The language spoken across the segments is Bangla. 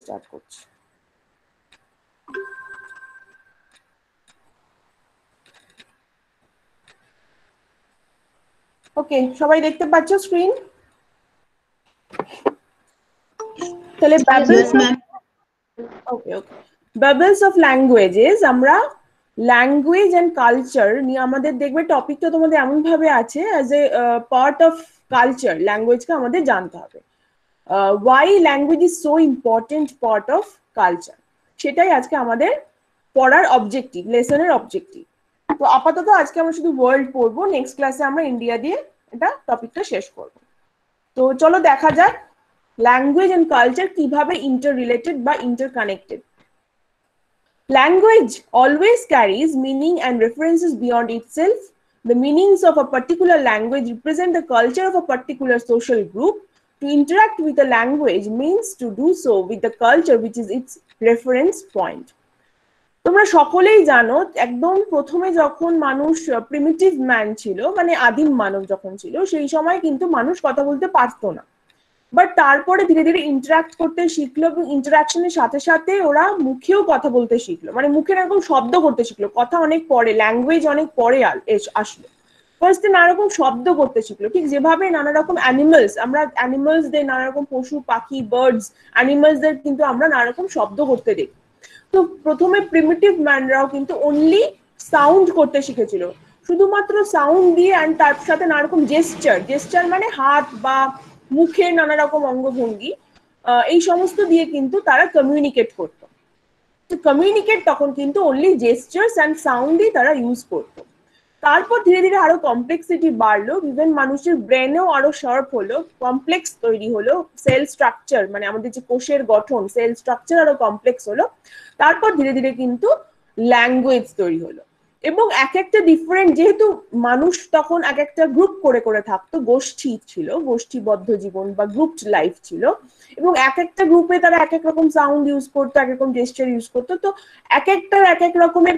স্টার্ট করছি। ওকে, সবাই দেখতে পাচ্ছ স্ক্রিন? তাহলে okay okay, bubbles of languages. আমরা ল্যাঙ্গুয়েজ অ্যান্ড কালচার নিয়ে আমাদের দেখবে টপিকটা তোমাদের এমন ভাবে আছে as a part of culture. ল্যাঙ্গুয়েজকে আমাদের জানতে হবে। Why language is so important part of culture, সেটাই আজকে আমাদের পড়ার অবজেক্টিভ, লেসনের অবজেক্টিভ। তো আপাতত আজকে আমরা শুধু ওয়ার্ল্ড পড়বো, নেক্সট ক্লাসে আমরা ইন্ডিয়া দিয়ে এটা টপিকটা শেষ করব। তো চলো দেখা যাক ল্যাঙ্গুয়েজ এন্ড কালচার কিভাবে ইন্টার রিলেটেড বা interconnected. Language always carries meaning and references beyond itself. The meanings of a particular language represent the culture of a particular social group. To interact with a language means to do so with the culture which is its reference point. তোমরা সকলেই জানো একদম প্রথমে যখন মানুষ প্রিমিটিভ ম্যান ছিল, মানে আদিম মানব যখন ছিল, সেই সময় কিন্তু মানুষ কথা বলতে পারতো না। বাট তারপরে ধীরে ধীরে ইন্টারাক্ট করতে শিখলো এবং ইন্টারাকশনের সাথে সাথে ওরা মুখেও কথা বলতে শিখলো, মানে মুখের এরকম শব্দ করতে শিখলো। কথা অনেক পরে, ল্যাঙ্গুয়েজ অনেক পরে আসলো। ফার্স্টে নানা রকম শব্দ করতে শিখলো, ঠিক যেভাবে নানা রকম অ্যানিমালস, আমরা অ্যানিমালসদের নানা রকম পশু পাখি বার্ডস অ্যানিমালসদের কিন্তু আমরা নানা রকম শব্দ করতে দেখি। তো প্রথমে প্রিমিটিভ ম্যানরাও কিন্তু অনলি সাউন্ড করতে শিখেছিল, শুধুমাত্র সাউন্ড দিয়ে, অ্যান্ড তার সাথে নানা রকম জেস্টার মানে হাত বা মুখের নানা রকম অঙ্গভঙ্গি, এই সমস্ত দিয়ে কিন্তু তারা কমিউনিকেট করতো। তো কমিউনিকেট তখন কিন্তু অনলি জেস্টার্স অ্যান্ড সাউন্ডই তারা ইউজ করতো। তারপর ধীরে ধীরে আরো কমপ্লেক্সিটি বাড়লো, ইভেন মানুষের ব্রেনেও আরো শার্প হলো, কমপ্লেক্স তৈরি হলো, সেল স্ট্রাকচার মানে আমাদের যে কোষের গঠন, সেল স্ট্রাকচার আরো কমপ্লেক্স হলো। তারপর ধীরে ধীরে কিন্তু ল্যাঙ্গুয়েজ তৈরি হলো, এবং এক একটা ডিফারেন্ট, যেহেতু মানুষ তখন এক একটা গ্রুপ করে করে থাকতো, গোষ্ঠী ছিল, গোষ্ঠীবদ্ধ জীবন বা গ্রুপড লাইফ ছিল, এবং এক একটা গ্রুপে তারা এক এক রকম সাউন্ড ইউজ করতো, এক রকম জেস্টার ইউজ করতো। তো এক একটার এক এক রকমের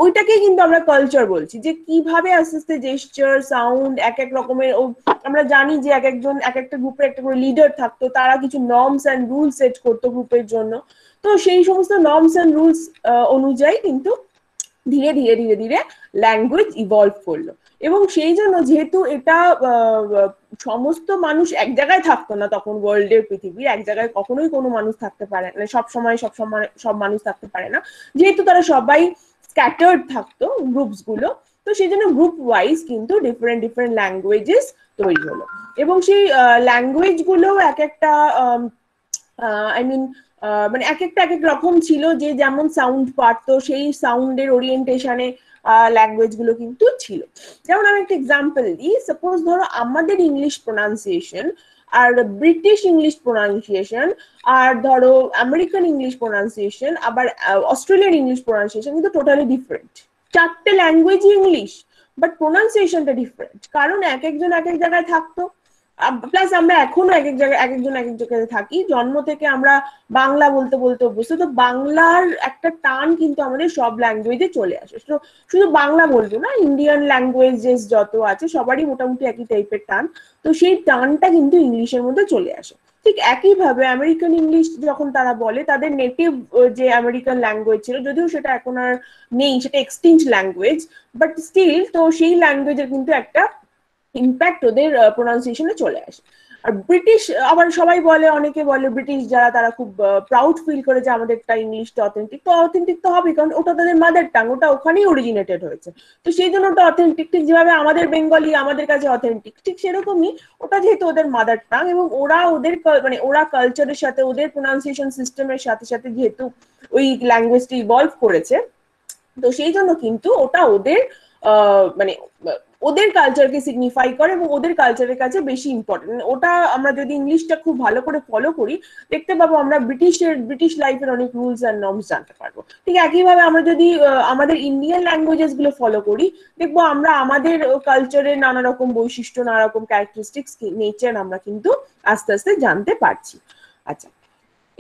ওইটাকেই কিন্তু আমরা কালচার বলছি, যে কিভাবে আস্তে আস্তে জেস্টার সাউন্ড এক এক রকমের। আমরা জানি যে এক একজন এক একটা গ্রুপের একটা করে লিডার থাকতো, তারা কিছু নর্মস অ্যান্ড রুলস সেট করতো গ্রুপের জন্য। তো সেই সমস্ত নর্মস অ্যান্ড রুলস অনুযায়ী কিন্তু ধীরে ধীরে ধীরে ধীরে ল্যাঙ্গুয়েজ ইভলভ করলো। এবং সেই জন্য যেহেতু এটা সমস্ত মানুষ এক জায়গায় থাকতো না তখন, ওয়ার্ল্ডের পৃথিবীর এক জায়গায় কখনোই কোনো মানুষ থাকতে পারে না, সব সময় সব মানুষ থাকতে পারে না, যেহেতু তারা সবাই স্ক্যাটার্ড থাকতো গ্রুপস গুলো, তো সেই জন্য গ্রুপ ওয়াইজ কিন্তু ডিফারেন্ট ডিফারেন্ট ল্যাঙ্গুয়েজেস তৈরি হলো। এবং সেই ল্যাঙ্গুয়েজ গুলো এক একটা আই মিন মানে এক একটা এক এক রকম ছিল, যে যেমন সাউন্ড পারতো সেই সাউন্ডের ওরিয়েন্টেশনে ল্যাঙ্গুয়েজ গুলো কিন্তু ছিল। যেমন আমি একটা এক্সাম্পল দিই, সাপোজ ধরো আমাদের ইংলিশ প্রোনাউন্সিয়েশন আর ব্রিটিশ ইংলিশ প্রোনাউন্সিয়েশন, আর ধরো আমেরিকান ইংলিশ প্রোনাউন্সিয়েশন, আবার অস্ট্রেলিয়ান ইংলিশ প্রোনাউন্সিয়েশন কিন্তু টোটালি ডিফারেন্ট। চারটে ল্যাঙ্গুয়েজই ইংলিশ, বাট প্রোনাউন্সিয়েশনটা ডিফারেন্ট, কারণ এক একজন এক এক জায়গায় থাকতো। প্লাস আমরা এখনো এক এক জায়গায় এক একজন এক এক জায়গায় থাকি, জন্ম থেকে আমরা বাংলা বলতে বলতে অভ্যস্ত, তো বাংলার একটা টান কিন্তু আমাদের সব ল্যাঙ্গুয়েজে চলে আসে। তো শুধু বাংলা বলবো না, ইন্ডিয়ান ল্যাঙ্গুয়েজেস যত আছে সবারই মোটামুটি একই টাইপের টান, তো সেই টানটা কিন্তু ইংলিশের মধ্যে চলে আসে। ঠিক একইভাবে আমেরিকান ইংলিশ যখন তারা বলে, তাদের নেটিভ যে আমেরিকান ল্যাঙ্গুয়েজ ছিল, যদিও সেটা এখন আর নেই, সেটা এক্সটিংক্ট ল্যাঙ্গুয়েজ, বাট স্টিল তো সেই ল্যাঙ্গুয়েজের কিন্তু একটা ইম্প্যাক্ট ওদের প্রোনাউন্সিয়েশনে চলে আসে। আর ব্রিটিশ, আবার সবাই বলে, অনেকে বলে ব্রিটিশ যারা তারা খুব প্রাউড ফিল করে যে আমাদেরটা ইংলিশটা অথেন্টিক। তো অথেন্টিক তো হবে, কারণ ওটা তাদের মাদার টাং, ওটা ওখানেই অরিজিনেটেড হয়েছে, তো সেই জন্য ওটা অথেন্টিক। ঠিক যেভাবে আমাদের বেঙ্গলি আমাদের কাছে অথেন্টিক, ঠিক সেরকমই ওটা যেহেতু ওদের মাদার টাং, এবং ওরা ওদের মানে ওরা কালচারের সাথে ওদের প্রোনাউন্সিয়েশন সিস্টেমের সাথে সাথে যেহেতু ওই ল্যাঙ্গুয়েজটি ইভলভ করেছে, তো সেই জন্য কিন্তু ওটা ওদের মানে ওদের কালচারকে সিগনিফাই করে এবং ওদের কালচারের কাছে বেশি ইম্পর্টেন্ট। ওটা আমরা যদি ইংলিশটা খুব ভালো করে ফলো করি, দেখতে পাবো আমরা ব্রিটিশ লাইফের অনেক রুলস অ্যান্ড নর্মস জানতে পারবো। ঠিক একইভাবে আমরা যদি আমাদের ইন্ডিয়ান ল্যাঙ্গুয়েজেস গুলো ফলো করি, দেখবো আমরা আমাদের কালচারের নানা রকম বৈশিষ্ট্য, নানা রকম ক্যারেক্টারিস্টিক্স, নেচার আমরা কিন্তু আস্তে আস্তে জানতে পারছি। আচ্ছা,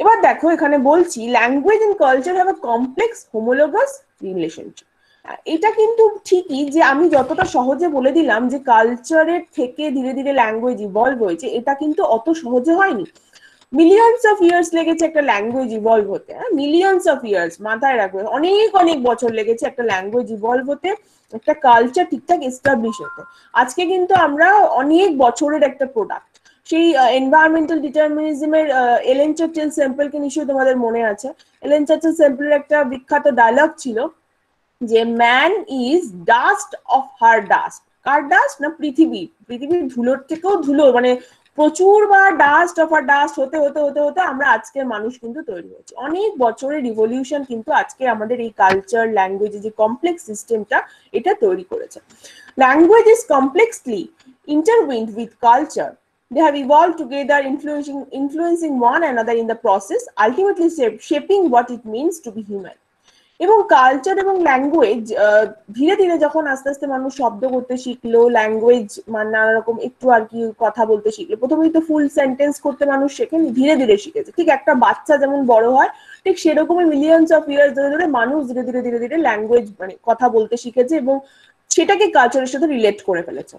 এবার দেখো এখানে বলছি language and culture have a complex homologous relationship. এটা কিন্তু ঠিকই যে আমি যতটা সহজে বলে দিলাম যে কালচারের থেকে ধীরে ধীরে ল্যাঙ্গুয়েজ ইভলভ হয়েছে, এটা কিন্তু অত সহজে হয়নি। মিলিয়নস অফ ইয়ার্স লেগেছে একটা ল্যাঙ্গুয়েজ ইভলভ হতে, মিলিয়নস অফ ইয়ার্স, মাথায় রাখবে, অনেক অনেক বছর লেগেছে একটা ল্যাঙ্গুয়েজ ইভলভ হতে, একটা কালচার ঠিকঠাক এস্টাবলিশ হতে। আজকে কিন্তু আমরা অনেক বছরের একটা প্রোডাক্ট। সেই এনভায়রনমেন্টাল ডিটারমিনিজমের এলেন চার্চিল সেম্পলকে নিশ্চয়ই তোমাদের মনে আছে। এলেন চার্চিল সেম্পলের একটা বিখ্যাত ডায়লগ ছিল যে man is dust of her dust. Car dust? না পৃথিবী, পৃথিবীর ধুলোর থেকেও ধুলো, মানে প্রচুর বার ডাস্ট অফ আর ডাস্ট হতে হতে হতে হতে আমরা আজকের মানুষ কিন্তু তৈরি হয়েছে। অনেক বছরের রিভলিউশন কিন্তু আজকে আমাদের এই কালচার ল্যাঙ্গুয়েজ যে কমপ্লেক্স সিস্টেমটা এটা তৈরি করেছে। Language is complexly intertwined with culture. They have evolved together, influencing one another in the process, ultimately shaping what it means to be human. এবং কালচার এবং ল্যাঙ্গুয়েজ ধীরে ধীরে যখন আস্তে আস্তে মানুষ শব্দ করতে শিখলো, ল্যাঙ্গুয়েজ মানে নানা রকম একটু আর কি কথা বলতে শিখলো, প্রথমেই তো ফুল সেন্টেন্স করতে মানুষ শেখেনি, ধীরে ধীরে শিখেছে। ঠিক একটা বাচ্চা যেমন বড় হয়, ঠিক সেরকমই মিলিয়নস অফ ইয়ার্স ধরে ধরে মানুষ ধীরে ধীরে ধীরে ধীরে ল্যাঙ্গুয়েজ মানে কথা বলতে শিখেছে এবং সেটাকে কালচারের সাথে রিলেট করে ফেলেছে।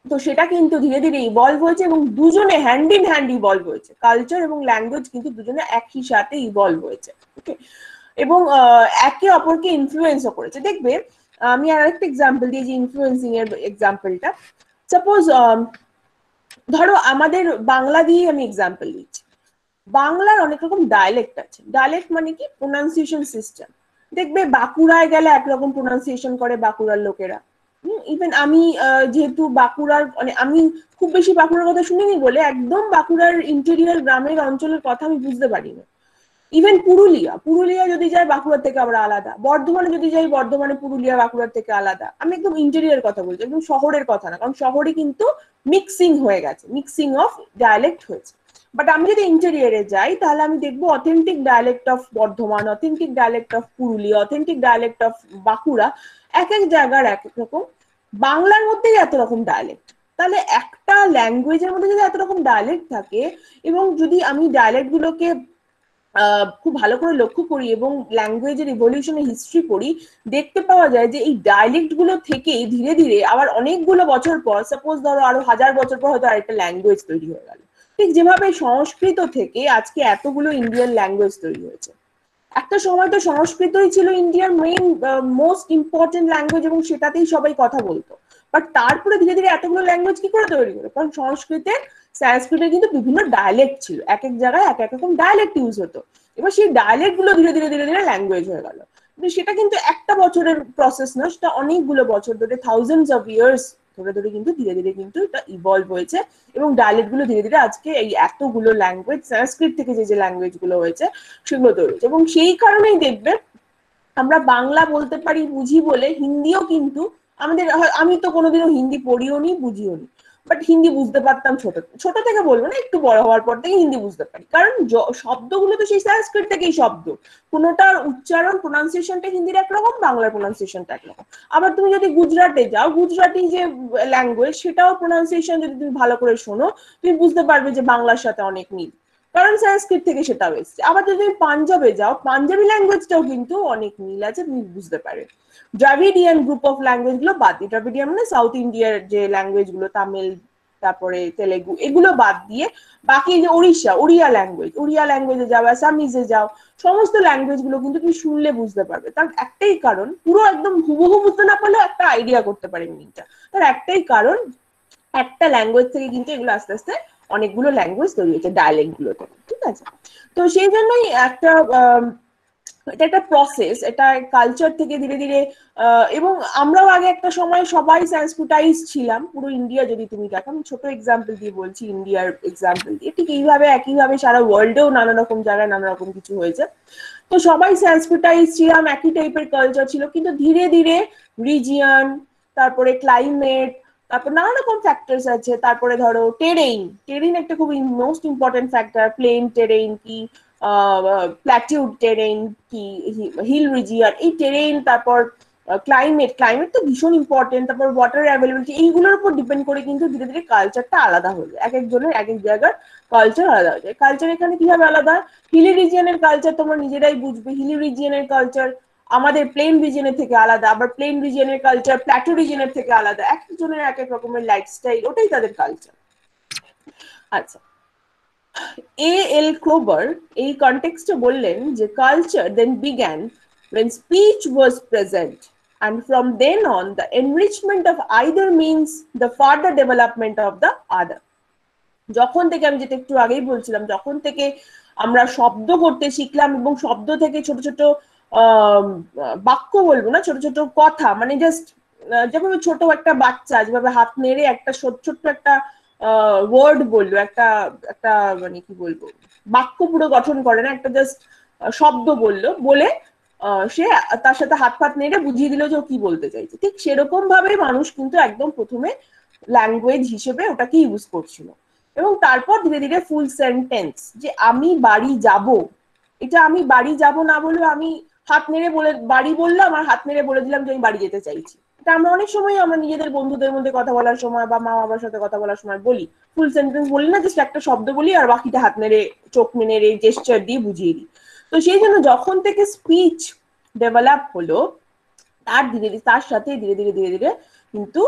তো সেটা কিন্তু ধীরে ধীরে ইভলভ হয়েছে এবং দুজনে হ্যান্ড ইন হ্যান্ড ইভলভ হয়েছে। কালচার এবং ল্যাঙ্গুয়েজ কিন্তু দুজনে একই সাথে ইভলভ হয়েছে। ওকে, এবং একে অপরকে ইনফ্লুয়েন্সও করেছে। দেখবে আমি আর একটা এক্সাম্পল দিই, যে ইনফ্লুয়েন্সিং এর এক্সাম্পলটা। সাপোজ ধরো আমাদের বাংলা দিয়ে আমি এক্সাম্পল দিচ্ছি। বাংলার অনেক রকম ডায়ালেক্ট আছে। ডায়ালেক্ট মানে কি? Pronunciation system. দেখবে বাঁকুড়ায় গেলে একরকম প্রোনাউন্সিয়েশন করে বাঁকুড়ার লোকেরা। ইভেন আমি যেহেতু বাঁকুড়ার মানে আমি খুব বেশি বাঁকুড়ার কথা শুনিনি বলে একদম বাঁকুড়ার ইন্টেরিয়র গ্রামের অঞ্চলের কথা আমি বুঝতে পারি না। ইভেন পুরুলিয়া, পুরুলিয়া যদি যাই বাঁকুড়ার থেকে আবার আলাদা। বর্ধমানে যদি যাই বর্ধমানে পুরুলিয়া বাঁকুড়ার থেকে আলাদা। আমি একদম ইন্টেরিয়র কথা বলছি, একদম শহরের কথা না, কারণ শহরে কিন্তু মিক্সিং হয়ে গেছে, মিক্সিং অফ ডায়ালেক্ট হয়েছে। বাট আমি যদি ইন্টেরিয়রে যাই তাহলে আমি দেখবো authentic dialect of Bardhaman, authentic dialect of Purulia, authentic dialect of Bankura, এক এক জায়গার এক এক রকম। বাংলার মধ্যেই এত রকম ডায়ালেক্ট, তাহলে একটা ল্যাঙ্গুয়েজের মধ্যে যদি এত রকম ডায়ালেক্ট থাকে, এবং যদি আমি ডায়ালেক্ট গুলোকে খুব ভালো করে লক্ষ্য করি এবং ল্যাঙ্গুয়েজের ইভলিউশনের হিস্ট্রি পড়ি, দেখতে পাওয়া যায় যে এই ডায়ালেক্ট গুলো থেকেই ধীরে ধীরে আবার অনেকগুলো বছর পর, সাপোজ ধরো আরো 1000 বছর পর হয়তো আরেকটা ল্যাঙ্গুয়েজ তৈরি হয়ে গেল। ঠিক যেভাবে সংস্কৃত থেকে আজকে এতগুলো ইন্ডিয়ান ল্যাঙ্গুয়েজ তৈরি হয়েছে। একটা সময় তো সংস্কৃতই ছিল ইন্ডিয়ার মেইন মোস্ট ইম্পর্টেন্ট ল্যাঙ্গুয়েজ এবং সেটাতেই সবাই কথা বলতো। বাট তারপরে ধীরে ধীরে এতগুলো ল্যাঙ্গুয়েজ কি করে তৈরি হলো? কারণ সংস্কৃতের কিন্তু বিভিন্ন ডায়ালেক্ট ছিল, এক এক জায়গায় এক এক রকম ডায়ালেক্ট ইউজ হতো। এবার সেই ডায়ালেক্ট গুলো ধীরে ধীরে ধীরে ধীরে ল্যাঙ্গুয়েজ হয়ে গেল। সেটা কিন্তু একটা বছরের প্রসেস না, সেটা অনেকগুলো বছর ধরে, থাউজেন্ডস অফ ইয়ার্স ধরে ধরে কিন্তু ধীরে ধীরে কিন্তু এটা ইভলভ হয়েছে এবং ডায়ালেক্ট গুলো ধীরে ধীরে আজকে এই এতগুলো ল্যাঙ্গুয়েজ, সংস্কৃত থেকে যে যে ল্যাঙ্গুয়েজ গুলো হয়েছে সেগুলো তৈরি হয়েছে। এবং সেই কারণেই দেখবে আমরা বাংলা বলতে পারি বুঝি বলে হিন্দিও কিন্তু আমাদের, আমি তো কোনোদিনও হিন্দি পড়িও নি বুঝিও নি, বাট হিন্দি বুঝতে পারতাম ছোট ছোট থেকে, বলবো না, একটু বড় হওয়ার পর থেকে হিন্দি বুঝতে পারি, কারণ শব্দগুলো তো সেই সংস্কৃত থেকেই শব্দ। কোনোটার উচ্চারণ প্রোনাউন্সিয়েশনটা হিন্দির একরকম, বাংলার প্রোনাউন্সিয়েশনটা একরকম। আবার তুমি যদি গুজরাটে যাও, গুজরাটি যে ল্যাঙ্গুয়েজ সেটাও প্রোনাউন্সিয়েশন যদি তুমি ভালো করে শোনো, তুমি বুঝতে পারবে যে বাংলার সাথে অনেক মিল, কারণ সংস্কৃত থেকে সেটাও এসছে। আবার যদি তুমি পাঞ্জাবে যাও, পাঞ্জাবি ল্যাঙ্গুয়েজটাও কিন্তু অনেক মিল আছে, তুমি বুঝতে পারবে। দ্রাভিডিয়ান গ্রুপ অফ ল্যাঙ্গুয়েজ গুলো বাদ দিয়ে, দ্রাভিডিয়ান মানে সাউথ ইন্ডিয়ার যে ল্যাঙ্গুয়েজ গুলো, তামিল, তারপরে তেলেগু, এগুলো বাদ দিয়ে বাকি যে ওড়িয়া ল্যাঙ্গুয়েজে যাও, আসামিজে যাও, সমস্ত ল্যাঙ্গুয়েজ গুলো কিন্তু তুমি শুনলে বুঝতে পারবে। তার একটাই কারণ, পুরো একদম হুবহু বুঝতে না পারলেও একটা আইডিয়া করতে পারে মিনিংটা। তার একটাই কারণ, একটা ল্যাঙ্গুয়েজ থেকে কিন্তু এগুলো আস্তে আস্তে অনেকগুলো ল্যাঙ্গুয়েজ তৈরি হয়েছে ডায়ালেক্ট গুলোতে। ঠিক আছে, তো সেই জন্যই একটা এটা একটা প্রসেস, এটা কালচার থেকে ধীরে ধীরে এবং আমরাও আগে একটা সময় সবাই সংস্কৃতাইজ ছিলাম। পুরো ইন্ডিয়া যদি তুমি দেখো, আমি ছোট এক্সাম্পল দিয়ে বলছি, ইন্ডিয়ার এক্সাম্পল দিয়ে, ঠিক এইভাবে একইভাবে সারা ওয়ার্ল্ডেও নানা রকম জায়গায় নানা রকম কিছু হয়েছে। তো সবাই সংস্কৃতাইজ ছিলাম, একই টাইপের কালচার ছিল, কিন্তু ধীরে ধীরে রিজিয়ন, তারপরে ক্লাইমেট, তারপর নানা রকম ফ্যাক্টরস আছে। তারপরে ধরো টেরেইন একটা খুব most important factor. Plain terrain কি, প্ল্যাটিউড টেরেইন কি, হিল রিজিয়ন, এই টেরেইন, তারপর ক্লাইমেট তো ভীষণ ইম্পর্টেন্ট। তারপর ওয়াটার অ্যাভেলেবিলিটি, এইগুলোর উপর ডিপেন্ড করে কিন্তু ধীরে ধীরে কালচারটা আলাদা হয়ে যায়। এক একজনের এক এক জায়গার কালচার আলাদা হয়ে যায়। কালচার এখানে কিভাবে আলাদা? হিলি রিজিয়নের কালচার তোমরা নিজেরাই বুঝবে। হিলি রিজিয়নের কালচার আমাদের প্লেন রিজিয়নের থেকে আলাদা, আবার প্লেন রিজিয়নের কালচার প্ল্যাটো রিজিয়নের থেকে আলাদা। এক একজনের এক এক রকমের লাইফস্টাইল, ওটাই তাদের কালচার। আচ্ছা, A.L. Kroeber এই কনটেক্সটে বললেন যে culture then began when speech was present and from then on the enrichment of either means the further development of the other. যখন থেকে আমি যেটা একটু আগেই বলছিলাম, যখন থেকে আমরা শব্দ করতে শিখলাম এবং শব্দ থেকে ছোট ছোট বাক্য বলবো না, ছোট ছোট কথা, মানে জাস্ট যেভাবে ছোট একটা বাচ্চা যেভাবে হাত নেড়ে একটা ছোট্ট একটা ওয়ার্ড বললো, একটা একটা মানে কি বলবো বাক্য পুরো গঠন করে না, একটা জাস্ট শব্দ বললো, বলে সে তার সাথে হাত ফাত নেড়ে বুঝিয়ে দিল যে ও কি বলতে চাইছে। ঠিক সেরকম ভাবে মানুষ কিন্তু একদম প্রথমে ল্যাঙ্গুয়েজ হিসেবে ওটাকে ইউজ করছিল, এবং তারপর ধীরে ধীরে ফুল সেন্টেন্স, যে আমি বাড়ি যাব, এটা আমি বাড়ি যাব না বলে আমি হাত নেড়ে বলে বাড়ি বললাম আর হাত নেড়ে বলে দিলাম যে আমি বাড়ি যেতে চাইছি। এটা আমরা অনেক সময় আমরা নিজেদের বন্ধুদের মধ্যে কথা বলার সময় বা মা বাবার সাথে কথা বলার সময় বলি, ফুল সেন্টেন্স বলি না, জাস্ট একটা শব্দ বলি আর বাকিটা হাত নেড়ে চোখ নেড়ে জেস্চার দিয়ে বুঝিয়ে দিই। তো সেই জন্য যখন থেকে স্পিচ ডেভেলপ হলো, তার সাথে ধীরে ধীরে ধীরে ধীরে কিন্তু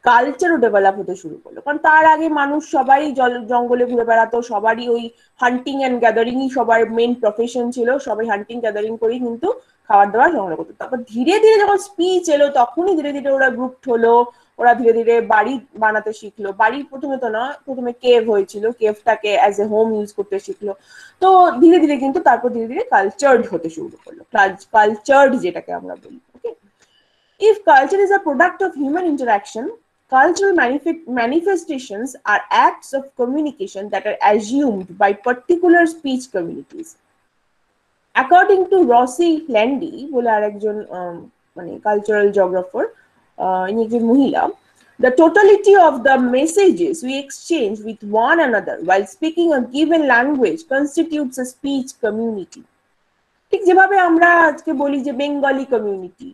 কালচারও ডেভেলপ হতে শুরু করলো। কারণ তার আগে মানুষ সবাই জঙ্গলে ঘুরে বেড়াতো, সবারই ওই হান্টিং অ্যান্ড গ্যাদারিংই সবার মেইন প্রফেশন ছিল, সবাই হান্টিং গ্যাদারিং করেই কিন্তু খাবার দাবার সংগ্রহ করতো। তারপর ধীরে ধীরে যখন স্পিচ এলো তখনই ধীরে ধীরে ওরা গ্রুপ হলো, ওরা ধীরে ধীরে বাড়ি বানাতে শিখলো। বাড়ি প্রথমে তো না, প্রথমে কেভ হয়েছিল, কেভটাকে অ্যাজ এ হোম ইউজ করতে শিখলো। তো ধীরে ধীরে কিন্তু তারপর ধীরে ধীরে কালচার্ড হতে শুরু করলো, কালচার্ড যেটাকে আমরা বলি। ওকে, if culture is a product of human interaction, cultural manifestations are acts of communication that are assumed by particular speech communities. According to Rossi Landy বলে আরেকজন মানে কালচারাল জিওগ্রাফার, ইনি একজন মহিলা, the totality of the messages we exchange with one another while speaking a given language constitutes a speech community. ঠিক যেভাবে আমরা আজকে বলি যে Bengali community,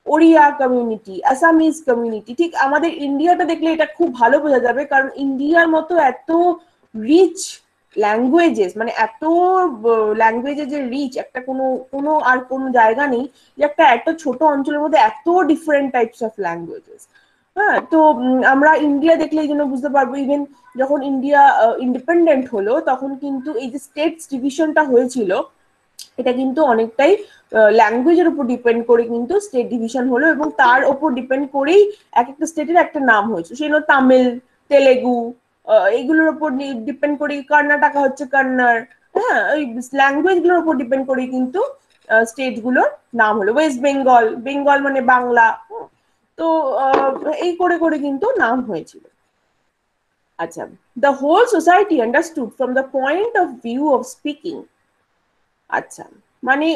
Odia community, Assamese community, ঠিক আমাদের ইন্ডিয়াটা দেখলে এটা খুব ভালো বোঝা যাবে, কারণ ইন্ডিয়ার মতো এত রিচ ল্যাঙ্গুয়েজেস, মানে এত ল্যাঙ্গুয়েজের যে রিচ, একটা কোনো আর কোনো জায়গা নেই যে একটা ছোট অঞ্চলের মধ্যে এত ডিফারেন্ট টাইপস অফ ল্যাঙ্গুয়েজেস। হ্যাঁ, তো আমরা ইন্ডিয়া দেখলে এই জন্য বুঝতে পারবো, ইভেন যখন ইন্ডিয়া ইন্ডিপেন্ডেন্ট হলো তখন কিন্তু এই যে স্টেটস ডিভিশনটা হয়েছিল, এটা কিন্তু অনেকটাই ল্যাঙ্গুয়েজের উপর ডিপেন্ড করে কিন্তু স্টেট ডিভিশন হলো, এবং তার উপর ডিপেন্ড করেই এক একটা স্টেটের একটা নাম হয়েছে। সেজন্য তামিল, তেলেগু, এইগুলোর উপর ডিপেন্ড করে, কর্ণাটকা হচ্ছে কন্নড়, হ্যাঁ, ওই ল্যাঙ্গুয়েজ গুলোর উপর ডিপেন্ড করে কিন্তু স্টেট গুলোর নাম হলো। ওয়েস্ট বেঙ্গল, বেঙ্গল মানে বাংলা। তো এই করে করে কিন্তু নাম হয়েছিল। আচ্ছা, the whole society understood from the point of view of speaking. আচ্ছা, মানে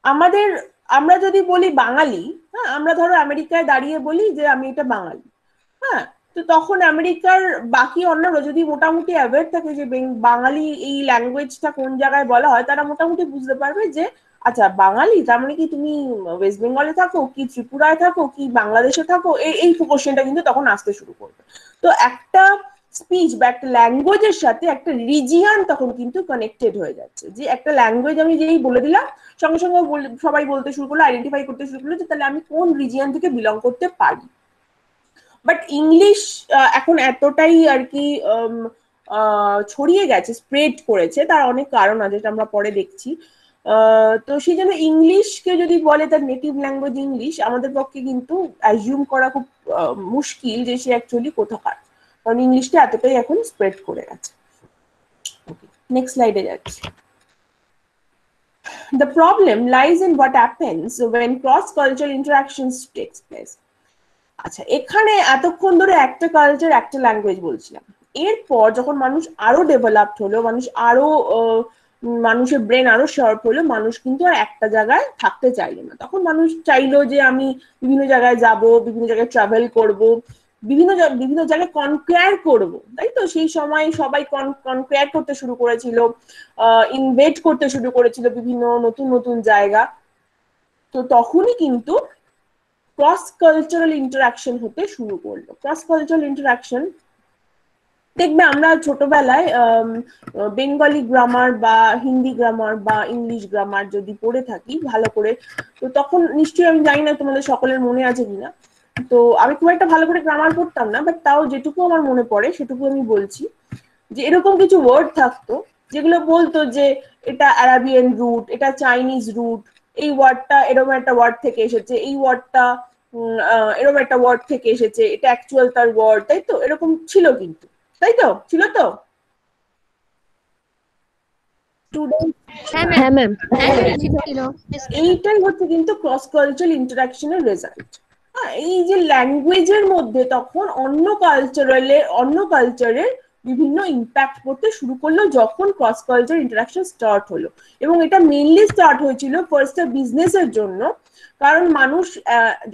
আমাদের, আমরা যদি বলি বাঙালি, হ্যাঁ, আমরা ধরো আমেরিকায় দাঁড়িয়ে বলি যে আমি এটা বাঙালি, হ্যাঁ, তো তখন আমেরিকার বাকি অন্যরা যদি মোটামুটি অ্যাওয়্যার থাকে যে বাঙালি এই ল্যাঙ্গুয়েজটা কোন জায়গায় বলা হয়, তারা মোটামুটি বুঝতে পারবে যে আচ্ছা বাঙালি তার মানে কি তুমি ওয়েস্ট বেঙ্গলে থাকো, কি ত্রিপুরায় থাকো, কি বাংলাদেশে থাকো, এই কোশ্চেনটা কিন্তু তখন আসতে শুরু করবে। তো একটা স্পিচ বা একটা ল্যাঙ্গুয়েজের সাথে একটা রিজিয়ন তখন কিন্তু কানেক্টেড হয়ে যাচ্ছে, যে একটা ল্যাঙ্গুয়েজ আমি যেই বলে দিলাম সঙ্গে সঙ্গে সবাই বলতে শুরু করলো, আইডেন্টিফাই করতে শুরু করলো যে তাহলে আমি কোন রিজিয়ন থেকে বিলং করতে পারি। বাট ইংলিশ এখন এতটাই আর কি ছড়িয়ে গেছে, স্প্রেড করেছে, তার অনেক কারণ আছে যেটা আমরা পরে দেখছি। তো সেই জন্য ইংলিশকে যদি বলে তার নেটিভ ল্যাঙ্গুয়েজ ইংলিশ, আমাদের পক্ষে কিন্তু অ্যাজিউম করা খুব মুশকিল যে সে অ্যাকচুয়ালি কোথাকার, কারণ ইংলিশটা এতটাই এখন স্প্রেড করে গেছে। নেক্সট স্লাইডে যাচ্ছি। The problem lies in what happens when cross-cultural interactions takes place. আচ্ছা, এখানে এতক্ষণ ধরে একটা কালচার একটা ল্যাঙ্গুয়েজ বলছিলাম, এরপর যখন মানুষ আরো ডেভেলপড হলো, মানুষের ব্রেন আরো শার্প হলো, মানুষ কিন্তু আর একটা জায়গায় থাকতে চাইলো না। তখন মানুষ চাইলো যে আমি বিভিন্ন জায়গায় যাব, বিভিন্ন জায়গায় ট্রাভেল করব, বিভিন্ন জায়গায় কনকোয়ার করব, তাই তো? সেই সময় সবাই কনকোয়ার করতে শুরু করেছিল, ইনভেট করতে শুরু করেছিল বিভিন্ন নতুন নতুন জায়গা। তো তখনই কিন্তু ক্রস কালচারাল ইন্টারাকশন হতে শুরু করলো। ক্রস কালচারাল ইন্টারাকশন দেখবে আমরা ছোটবেলায় বেঙ্গলি গ্রামার বা হিন্দি গ্রামার বা ইংলিশ গ্রামার যদি পড়ে থাকি ভালো করে, তো তখন নিশ্চয়ই, আমি জানি না তোমাদের সকলের মনে আছে কিনা, তো আমি খুব একটা ভালো করে গ্রামার পড়তাম না, বাট তাও যেটুকু আমার মনে পড়ে সেটুকু আমি বলছি। যে এরকম কিছু ওয়ার্ড থাকতো যেগুলো বলতো যে এটা আরাবিয়ান রুট, এটা চাইনিজ রুট, এই ওয়ার্ডটা এরকম একটা ওয়ার্ড থেকে এসেছে, এই ওয়ার্ডটা এরকম একটা ওয়ার্ড থেকে এসেছে, এটা অ্যাকচুয়াল তার ওয়ার্ড, তাই তো? এরকম ছিল কিন্তু, তাই তো? ছিল তো স্টুডেন্ট? হ্যাঁ ম্যাম। এইটাই হচ্ছে কিন্তু ক্রস কালচারাল ইন্টারাকশনের রেজাল্ট। এই যে ল্যাঙ্গুয়েজের মধ্যে তখন অন্য কালচারের বিভিন্ন ইম্প্যাক্ট করতে শুরু করলো যখন ক্রস কালচার ইন্টারাকশন স্টার্ট হলো। এবং এটা মেইনলি স্টার্ট হয়েছিল ফার্স্টে বিজনেসের জন্য, কারণ মানুষ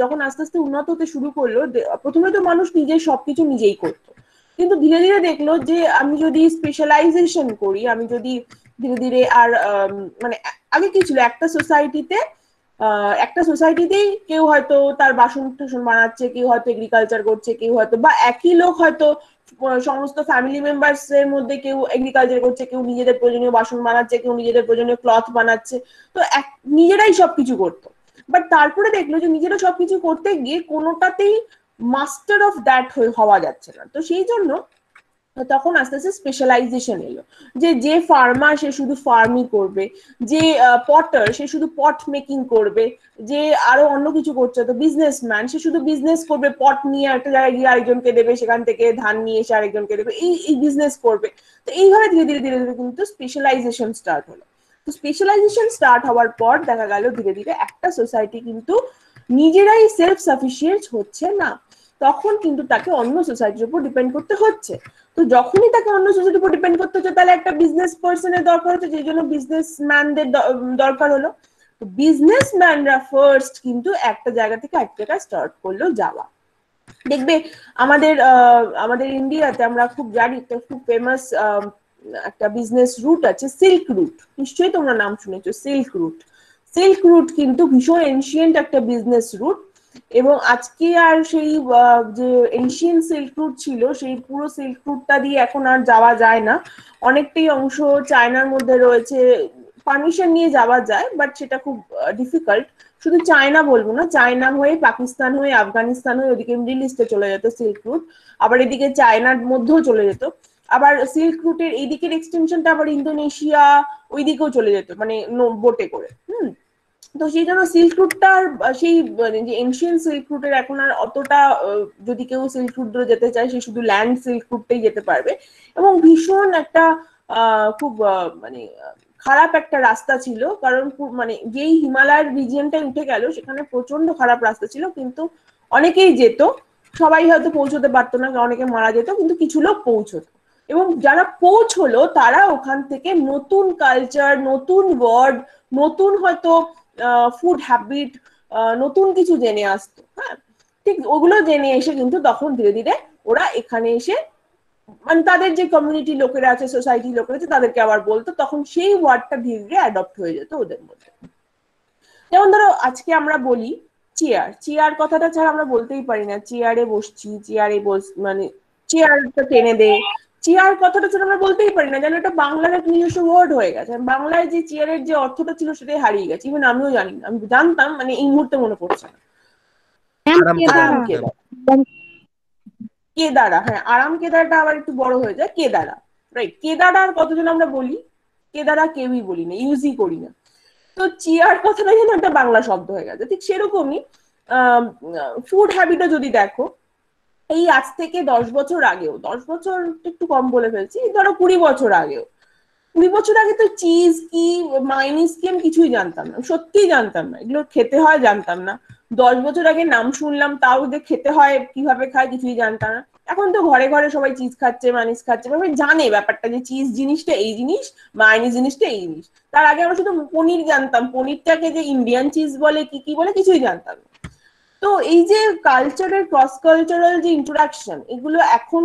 যখন আস্তে আস্তে উন্নত হতে শুরু করলো, প্রথমে তো মানুষ নিজের সবকিছু নিজেই করতো, কিন্তু ধীরে ধীরে দেখলো যে আমি যদি স্পেশালাইজেশন করি, আমি যদি ধীরে ধীরে আর মানে আগে কি ছিল, একটা সোসাইটিতেই কেউ হয়তো তার বাসন টাসন বানাচ্ছে, কেউ হয়তো এগ্রিকালচার করছে, কেউ হয়তো বা একই লোক হয়তো সমস্ত ফ্যামিলি মেম্বার্স এর মধ্যে কেউ এগ্রিকালচার করছে, কেউ নিজেদের প্রয়োজনীয় বাসন বানাচ্ছে, কেউ নিজেদের প্রয়োজনীয় ক্লথ বানাচ্ছে, তো নিজেরাই সবকিছু করতো। বাট তারপরে দেখলো যে নিজেরা সবকিছু করতে গিয়ে কোনোটাতেই মাস্টার অফ দ্যাট হওয়া যাচ্ছে না, তো সেই জন্য তখন আস্তে আস্তে স্পেশালাইজেশন এলো, যে যে ফার্মার সে শুধু ফার্মই করবে, যে পটার সে শুধু পট মেকিং করবে, যে আরো অন্য কিছু করছে, তো বিজনেসম্যান সে শুধু বিজনেস করবে, পট নিয়ে একটা জায়গায় গিয়ে আরেকজনকে দেবে, সেখান থেকে ধান নিয়ে এসে আরেকজনকে দেবে, এই বিজনেস করবে। তো এইভাবে ধীরে ধীরে ধীরে ধীরে কিন্তু স্পেশালাইজেশন স্টার্ট হলো। তো স্পেশালাইজেশন স্টার্ট হওয়ার পর দেখা গেল ধীরে ধীরে একটা সোসাইটি কিন্তু নিজেরাই সেলফ সাফিসিয়েন্ট হচ্ছে না, তখন কিন্তু তাকে অন্য সোসাইটির উপর ডিপেন্ড করতে হচ্ছে। তো যখনই তাকে অন্য সোসাইটির উপর ডিপেন্ড করতে হচ্ছে, তাহলে একটা বিজনেস পার্সনের দরকার হচ্ছে, যেই জন্য বিজনেসম্যানদের দরকার হলো। তো বিজনেসম্যানরা ফার্স্ট কিন্তু একটা জায়গা থেকে আরেক জায়গায় স্টার্ট করলো যাওয়া। দেখবে আমাদের ইন্ডিয়াতে আমরা খুব জানি, একটা খুব ফেমাস একটা বিজনেস রুট আছে, সিল্ক রুট, নিশ্চয়ই তোমরা নাম শুনেছো সিল্ক রুট। সিল্ক রুট কিন্তু ভীষণ এনশিয়েন্ট একটা বিজনেস রুট, এবং আজকে আর সেই যে এনশিয়েন্ট সিল্ক রুট ছিল, সেই পুরো সিল্ক রুটটা দিয়ে এখন আর যাওয়া যায় না। অনেকটাই অংশ চায়নার মধ্যে রয়েছে, পারমিশন নিয়ে যাওয়া যায়, বাট সেটা খুব ডিফিকাল্ট। শুধু চায়না বলবো না, চায়না হয়ে পাকিস্তান হয়ে আফগানিস্তান হয়ে ওদিকে মিডল ইস্টে চলে যেত সিল্ক রুট, আবার এদিকে চায়নার মধ্যেও চলে যেত, আবার সিল্ক রুটের এইদিকের এক্সটেনশনটা আবার ইন্দোনেশিয়া ওই দিকেও চলে যেত, মানে বোটে করে। তো সেই জন্য সিল্ক রুটটার সেই যে এনশিয়েন্ট সিল্ক রুটের এখন আর অতটা, যদি কেউ সিল্ক রুট ধরে যেতে চায় সে শুধু ল্যান্ড সিল্ক রুটটাই যেতে পারবে, এবং ভীষণ একটা খুব মানে খারাপ একটা রাস্তা ছিল, কারণ মানে যেই হিমালয়ের রিজিয়নটাই উঠে গেল সেখানে প্রচন্ড খারাপ রাস্তা ছিল, কিন্তু অনেকেই যেত, সবাই হয়তো পৌঁছতে পারতো না, অনেকে মারা যেত, কিন্তু কিছু লোক পৌঁছতো, এবং যারা পৌঁছলো তারা ওখান থেকে নতুন কালচার, নতুন ওয়ার্ড, নতুন হয়তো ফুড হ্যাবিট, নতুন কিছু জেনে আসতো। হ্যাঁ, ঠিক ওগুলো জেনে এসে কিন্তু তখন ধীরে ধীরে ওরা এখানে এসে মানে তাদের যে কমিউনিটি লোকেরা আছে, সোসাইটি লোকেরা আছে, তাদেরকে আবার বলতো, তখন সেই ওয়ার্ডটা ধীরে ধীরে অ্যাডপ্ট হয়ে যেত ওদের মধ্যে। যেমন ধরো আজকে আমরা বলি চেয়ার, চেয়ার কথাটা ছাড়া আমরা বলতেই পারি না, চেয়ারে বসছি, চেয়ারে মানে চেয়ারটা টেনে দে, চেয়ার কথাটা ছাড়া আমরা বলতেই পারি না, যেন এটা বাংলার একটা নিজস্ব ওয়ার্ড হয়ে গেছে। বাংলায় যে চেয়ারের যে অর্থটা ছিল সেটাই হারিয়ে গেছে, ইভেন আমিও জানি না, আমি জানতাম, মানে এই মুহূর্তে মনে পড়ছে না। আরাম কেদারা, কেদারা, হ্যাঁ আরাম কেদারাটা আবার একটু বড় হয়ে যায় কেদারা, রাইট? কেদারা কতজন আমরা বলি, কেদারা কেউই বলি না, ইউজই করি না। তো চেয়ার কথাটা যেন একটা বাংলা শব্দ হয়ে গেছে, ঠিক সেরকমই ফুড হ্যাবিটও যদি দেখো, এই আজ থেকে 10 বছর আগেও, 10 বছর একটু কম বলে ফেলছি, ধরো 20 বছর আগেও, 20 বছর আগে তো চিজ কি মাইনিস কি আমি কিছুই জানতাম না, সত্যিই জানতাম না, এগুলো খেতে হয় জানতাম না। 10 বছর আগে নাম শুনলাম, তাও যে খেতে হয় কিভাবে খায় কিছুই জানতাম না। এখন তো ঘরে ঘরে সবাই চিজ খাচ্ছে, মাইনিস খাচ্ছে, মানে জানে ব্যাপারটা যে চিজ জিনিসটা এই জিনিস, মাইনিস জিনিসটা এই জিনিস। তার আগে আমরা শুধু পনির জানতাম, পনিরটাকে যে ইন্ডিয়ান চিজ বলে কি বলে কিছুই জানতাম না। তো এই যে কালচারের ক্রস কালচারাল যে ইন্টারাকশন, এগুলো এখন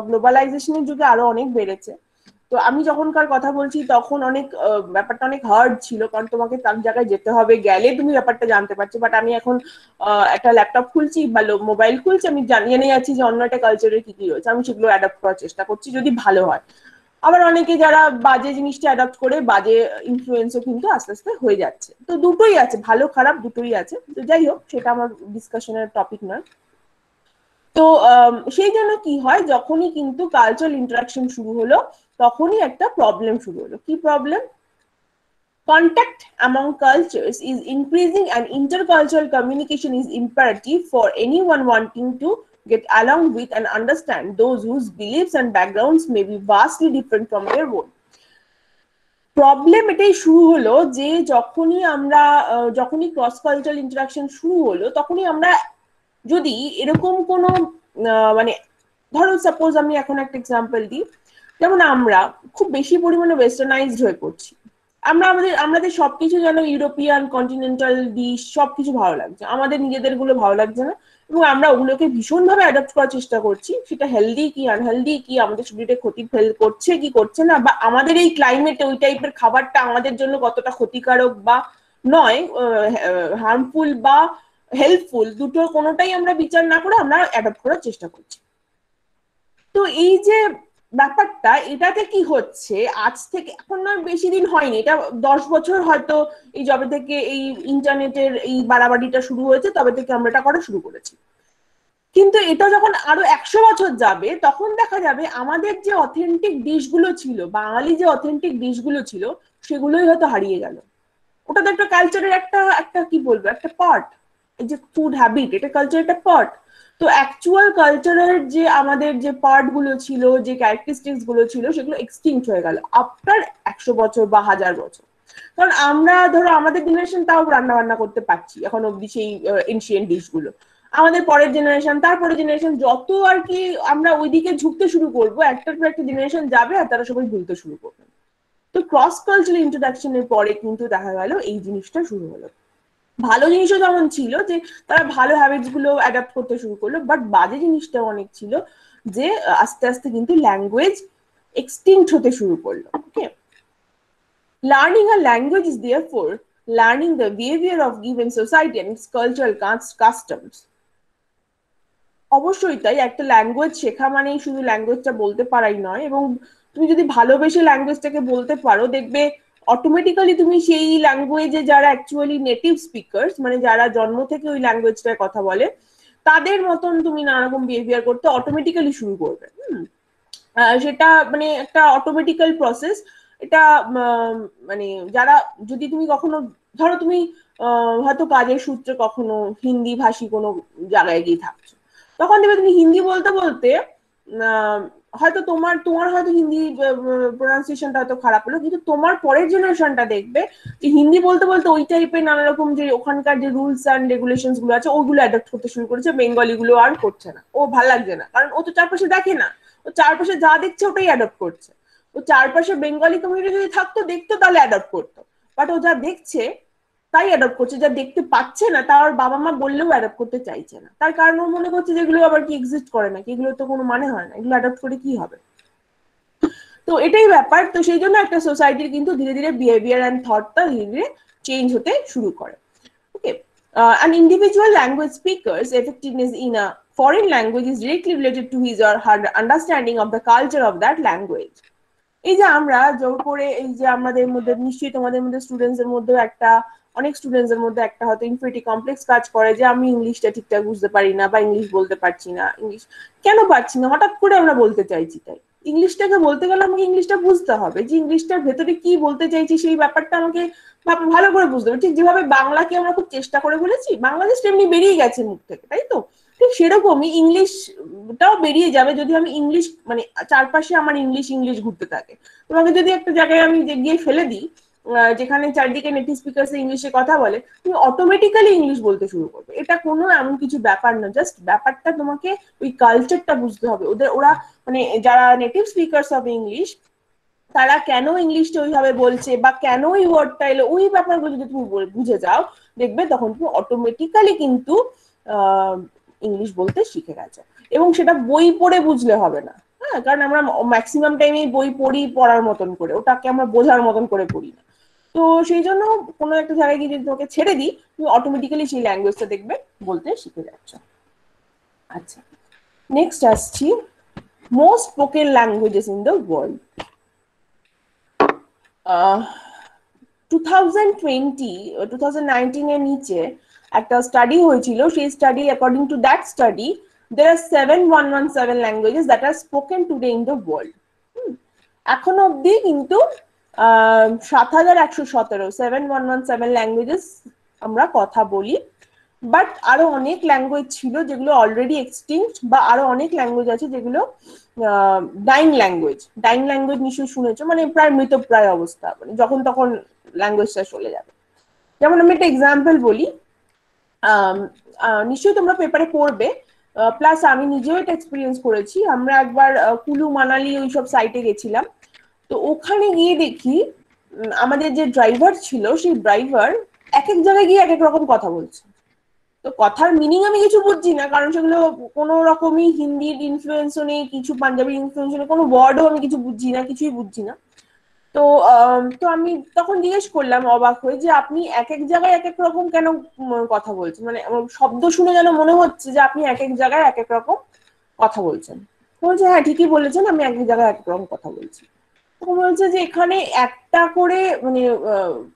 গ্লোবালাইজেশনের যুগে আরো অনেক বেড়েছে। তো আমি যখনকার কথা বলছি তখন অনেক ব্যাপারটা অনেক হার্ড ছিল, কারণ তোমাকে তার জায়গায় যেতে হবে, গেলে তুমি ব্যাপারটা জানতে পারছো। বাট আমি এখন একটা ল্যাপটপ খুলছি বা মোবাইল খুলছি, আমি জেনে যাচ্ছি যে অন্য একটা কালচারের কি কি রয়েছে, আমি সেগুলো অ্যাডাপ্ট করার চেষ্টা করছি যদি ভালো হয়। আবার অনেকে যারা বাজে জিনিসটা অ্যাডাপ্ট করে বাজে ইনফ্লুয়েন্সও কিন্তু আস্তে আস্তে হয়ে যাচ্ছে। তো দুটোই আছে, ভালো খারাপ দুটোই আছে। তো যাই হোক, সেটা আমার ডিসকাশনের টপিক নয়। তো সেই জন্য কি হয়, যখনই কিন্তু কালচারাল ইন্টারাকশন শুরু হলো তখনই একটা প্রবলেম শুরু হলো। কি problem? Contact among cultures is increasing and intercultural communication is imperative for anyone wanting to get along with and understand those whose beliefs and backgrounds may be vastly different from their own. Problem এটাই শুরু হলো যে যখনই ক্রস কালচারাল ইন্টারাকশন শুরু হলো তখনই আমরা যদি এরকম কোনো মানে ধরো সাপোজ আমি এখন একটা এক্সাম্পল দিই, যেমন আমরা খুব বেশি পরিমাণে ওয়েস্টার্নাইজড হয়ে পড়ছি। আমাদের সবকিছু যেন ইউরোপিয়ান কন্টিনেন্টাল ডিশ সবকিছু ভালো লাগছে, আমাদের নিজেদের গুলো ভালো লাগছে না, এবং আমরা ওগুলোকে ভীষণভাবে অ্যাডাপ্ট করার চেষ্টা করছি। সেটা হেলদি কি আনহেলদি, কি আমাদের শরীরে ক্ষতি করছে কি করছে না, বা আমাদের এই ক্লাইমেটে ওই টাইপের খাবারটা আমাদের জন্য কতটা ক্ষতিকারক বা নয়, হার্মফুল বা হেল্পফুল, দুটো কোনোটাই আমরা বিচার না করে আমরা অ্যাডপ্ট করার চেষ্টা করছি। তো এই যে ব্যাপারটা, এটাতে কি হচ্ছে, আজ থেকে এখন না বেশি দিন হয়নি, এটা 10 বছর হয়তো এই যবে থেকে এই ইন্টারনেটের এই বাড়াবাড়িটা শুরু হয়েছে তবে থেকে আমরা এটা করা শুরু করেছি। কিন্তু এটা যখন আরো 100 বছর যাবে তখন দেখা যাবে আমাদের যে অথেন্টিক ডিশগুলো ছিল, বাঙালি যে অথেন্টিক ডিশগুলো ছিল, সেগুলোই হয়তো হারিয়ে গেল। ওটা তো একটা কালচারের একটা একটা কি বলবো, একটা পার্ট। এই যে ফুড হ্যাবিট, এটা কালচারের একটা পার্ট। তো অ্যাকচুয়াল কালচারের যে আমাদের যে পার্ট গুলো ছিল, যে ক্যারেক্টারিস্টিক্স গুলো ছিল, সেগুলো এক্সটিংক্ট হয়ে গেল আফটার 100 বছর বা 1000 বছর। কারণ আমরা ধরো আমাদের জেনারেশন তাও রান্না বান্না করতে পারছি এখন অব্দি সেই এনশিয়েন্ট ডিশ গুলো। আমাদের পরের জেনারেশন, তারপরে জেনারেশন, যত আর কি আমরা ওইদিকে ঝুঁকতে শুরু করবো, একটার পর একটা জেনারেশন যাবে আর তারা সবাই ভুলতে শুরু করবে। তো ক্রস কালচারাল ইন্ট্রোডাকশনের পরে কিন্তু দেখা গেল এই জিনিসটা শুরু হলো। ভালো জিনিসও যেমন ছিল যে তারা ভালো হ্যাবিটস গুলো অ্যাডাপ্ট করতে শুরু করলো, বাট বাজে জিনিসটাও অনেক ছিল যে আস্তে আস্তে কিন্তু ল্যাঙ্গুয়েজ এক্সটিংক্ট হতে শুরু করলো। Okay, learning a language is therefore learning the behavior of given society and its cultural customs. অবশ্যই তাই, একটা ল্যাঙ্গুয়েজ শেখা মানেই শুধু ল্যাঙ্গুয়েজটা বলতে পারাই নয়, এবং তুমি যদি ভালোবেসে ল্যাঙ্গুয়েজটাকে বলতে পারো, দেখবে অটোমেটিক্যালি তুমি সেই ল্যাঙ্গুয়েজে যারা অ্যাকচুয়ালি নেটিভ স্পিকার্স, মানে যারা জন্ম থেকে ওই ল্যাঙ্গুয়েজটার কথা বলে, তাদের মতন তুমি নানা রকম বিহেভিয়ার করতে অটোমেটিক্যালি শুরু করবে। সেটা মানে একটা অটোমেটিক্যাল প্রসেস। এটা মানে যারা, যদি তুমি কখনো ধরো তুমি হয়তো কাজের সূত্রে কখনো হিন্দি ভাষী কোনো জায়গায় গিয়ে থাকছো, তখন দেখবে তুমি হিন্দি বলতে বলতে হয়তো তোমার হয়তো হিন্দি প্রোনাউন্সিয়েশনটা হয়তো খারাপ হলো, কিন্তু তোমার পরের জেনারেশনটা দেখবে যে হিন্দি বলতে বলতে ওই টাইপের নানা রকম যে ওখানকার যে রুলস অ্যান্ড রেগুলেশন গুলো আছে ওগুলো অ্যাডাপ্ট করতে শুরু করেছে, বেঙ্গলি গুলো আর করছে না, ও ভাল লাগছে না, কারণ ও তো চারপাশে দেখে না, ও চারপাশে যা দেখছে ওটাই অ্যাডপ্ট করছে। ও চারপাশে বেঙ্গলি কমিউনিটি যদি থাকতো, দেখতো, তাহলে অ্যাডপ্ট করতো, বাট ও যা দেখছে তাই অ্যাডপ্ট করছে, যা দেখতে পাচ্ছে না তার বাবা মা বললেও অ্যাডপ্ট করতে চাইছে না, তার কারণ ও মনে করছে যেগুলো আবার কি এক্সিস্ট করে না, এগুলো তো কোনো মানে হয় না, এগুলো অ্যাডপ্ট করে কি হবে। তো এটাই ব্যাপার। তো সেই জন্য একটা সোসাইটির কিন্তু ধীরে ধীরে বিহেভিয়ার অ্যান্ড থটটা ধীরে ধীরে চেঞ্জ হতে শুরু করে। ওকে, an individual language speaker's effectiveness in a foreign language is directly related to his or her understanding of the culture of that language. এই যে আমরা জোর করে, এই যে আমাদের মধ্যে নিশ্চয়ই তোমাদের মধ্যে স্টুডেন্টস এর মধ্যে একটা, অনেক স্টুডেন্টস এর মধ্যে একটা হয়তো ইনফিনিটি কমপ্লেক্স কাজ করে যে আমি ইংলিশটা ঠিকঠাক বুঝতে পারি না বা ইংলিশ বলতে পারছি না। ইংলিশ কেন পারছি না, হঠাৎ করে আমরা বলতে চাইছি, তাই ইংলিশটাকে বলতে গেলে আমাকে ইংলিশটা বুঝতে হবে, যে ইংলিশটার ভেতরে কি বলতে চাইছি সেই ব্যাপারটা আমাকে ভালো করে বুঝতে হবে। ঠিক যেভাবে বাংলাকে আমরা খুব চেষ্টা করে বলেছি, বাংলাদেশ এমনি বেরিয়ে গেছে মুখ থেকে, তাই তো? ঠিক সেরকমই ইংলিশটাও বেরিয়ে যাবে যদি আমি ইংলিশ, মানে চারপাশে আমার ইংলিশ ইংলিশ ঘুরতে থাকে। তোমাকে যদি একটা জায়গায় আমি গিয়ে ফেলে দিই যেখানে চারদিকে নেটিভ স্পিকার্স ইংলিশে কথা বলে, তুমি অটোমেটিক্যালি ইংলিশ বলতে শুরু করবে। এটা কোনো এমন কিছু ব্যাপার না, জাস্ট ব্যাপারটা তোমাকে ওই কালচারটা বুঝতে হবে। ওরা মানে যারা নেটিভ স্পিকার্স অফ ইংলিশ, তারা কেন ইংলিশটা ওইভাবে বলছে বা কেন ওই ওয়ার্ডটা এলো, ওই ব্যাপারগুলো যদি তুমি বুঝে যাও, দেখবে তখন তুমি অটোমেটিক্যালি কিন্তু ইংলিশ বলতে শিখে গেছো। এবং সেটা বই পড়ে বুঝলে হবে না, হ্যাঁ, কারণ আমরা ম্যাক্সিমাম টাইমে বই পড়ি পড়ার মতন করে, ওটাকে আমরা বোঝার মতন করে পড়ি না। তো সেই জন্য কোনো একটা জায়গায় গিয়ে যদি তোমাকে ছেড়ে দিই, তুমি অটোমেটিক্যালি সেই ল্যাঙ্গুয়েজটা দেখবে বলতে শিখে যাচ্ছ। আচ্ছা, নেক্সট আসছি most spoken languages in the world. 2019 এর নিচে একটা স্টাডি হয়েছিল, সেই study, according to that study there are 7117 languages that are spoken today in the world. এখন অবধি কিন্তু 7117 7117 ল্যাঙ্গুয়েজেস আমরা কথা বলি। বাট আরো অনেক ল্যাঙ্গুয়েজ ছিল যেগুলো অলরেডি এক্সটিংক্ট, বা আরো অনেক ল্যাঙ্গুয়েজ আছে যেগুলো ডাইং ল্যাঙ্গুয়েজ। ডাইং ল্যাঙ্গুয়েজ নিশ্চয়ই শুনেছো, মানে প্রায় মৃতপ্রায় অবস্থা, মানে যখন তখন ল্যাঙ্গুয়েজটা চলে যাবে। যেমন আমি একটা এক্সাম্পল বলি, নিশ্চয়ই তোমরা পেপারে পড়বে, প্লাস আমি নিজেও এটা এক্সপিরিয়েন্স করেছি। আমরা একবার কুলু মানালি ওইসব সাইটে গেছিলাম, তো ওখানে গিয়ে দেখি আমাদের যে ড্রাইভার ছিল সেই ড্রাইভার এক এক জায়গায় গিয়ে এক এক রকম কথা বলছে। তো কথার মিনিং আমি কিছু বুঝছি না, কারণ সেগুলো কোনো রকমই হিন্দির ইনফ্লুয়েন্সও নেই, কিছু পাঞ্জাবির ইনফ্লুয়েন্স নেই, কোনো ওয়ার্ডও আমি কিছু বুঝছি না, কিছুই বুঝছি না। তো তো আমি তখন জিজ্ঞেস করলাম অবাক হয়ে যে আপনি এক এক জায়গায় এক এক রকম কেন কথা বলছেন, মানে শব্দ শুনে যেন মনে হচ্ছে যে আপনি এক এক জায়গায় এক এক রকম কথা বলছেন। বলছে হ্যাঁ ঠিকই বলেছেন, আমি এক এক জায়গায় এক এক রকম কথা বলছি। তখন বলছে যে এখানে একটা করে মানে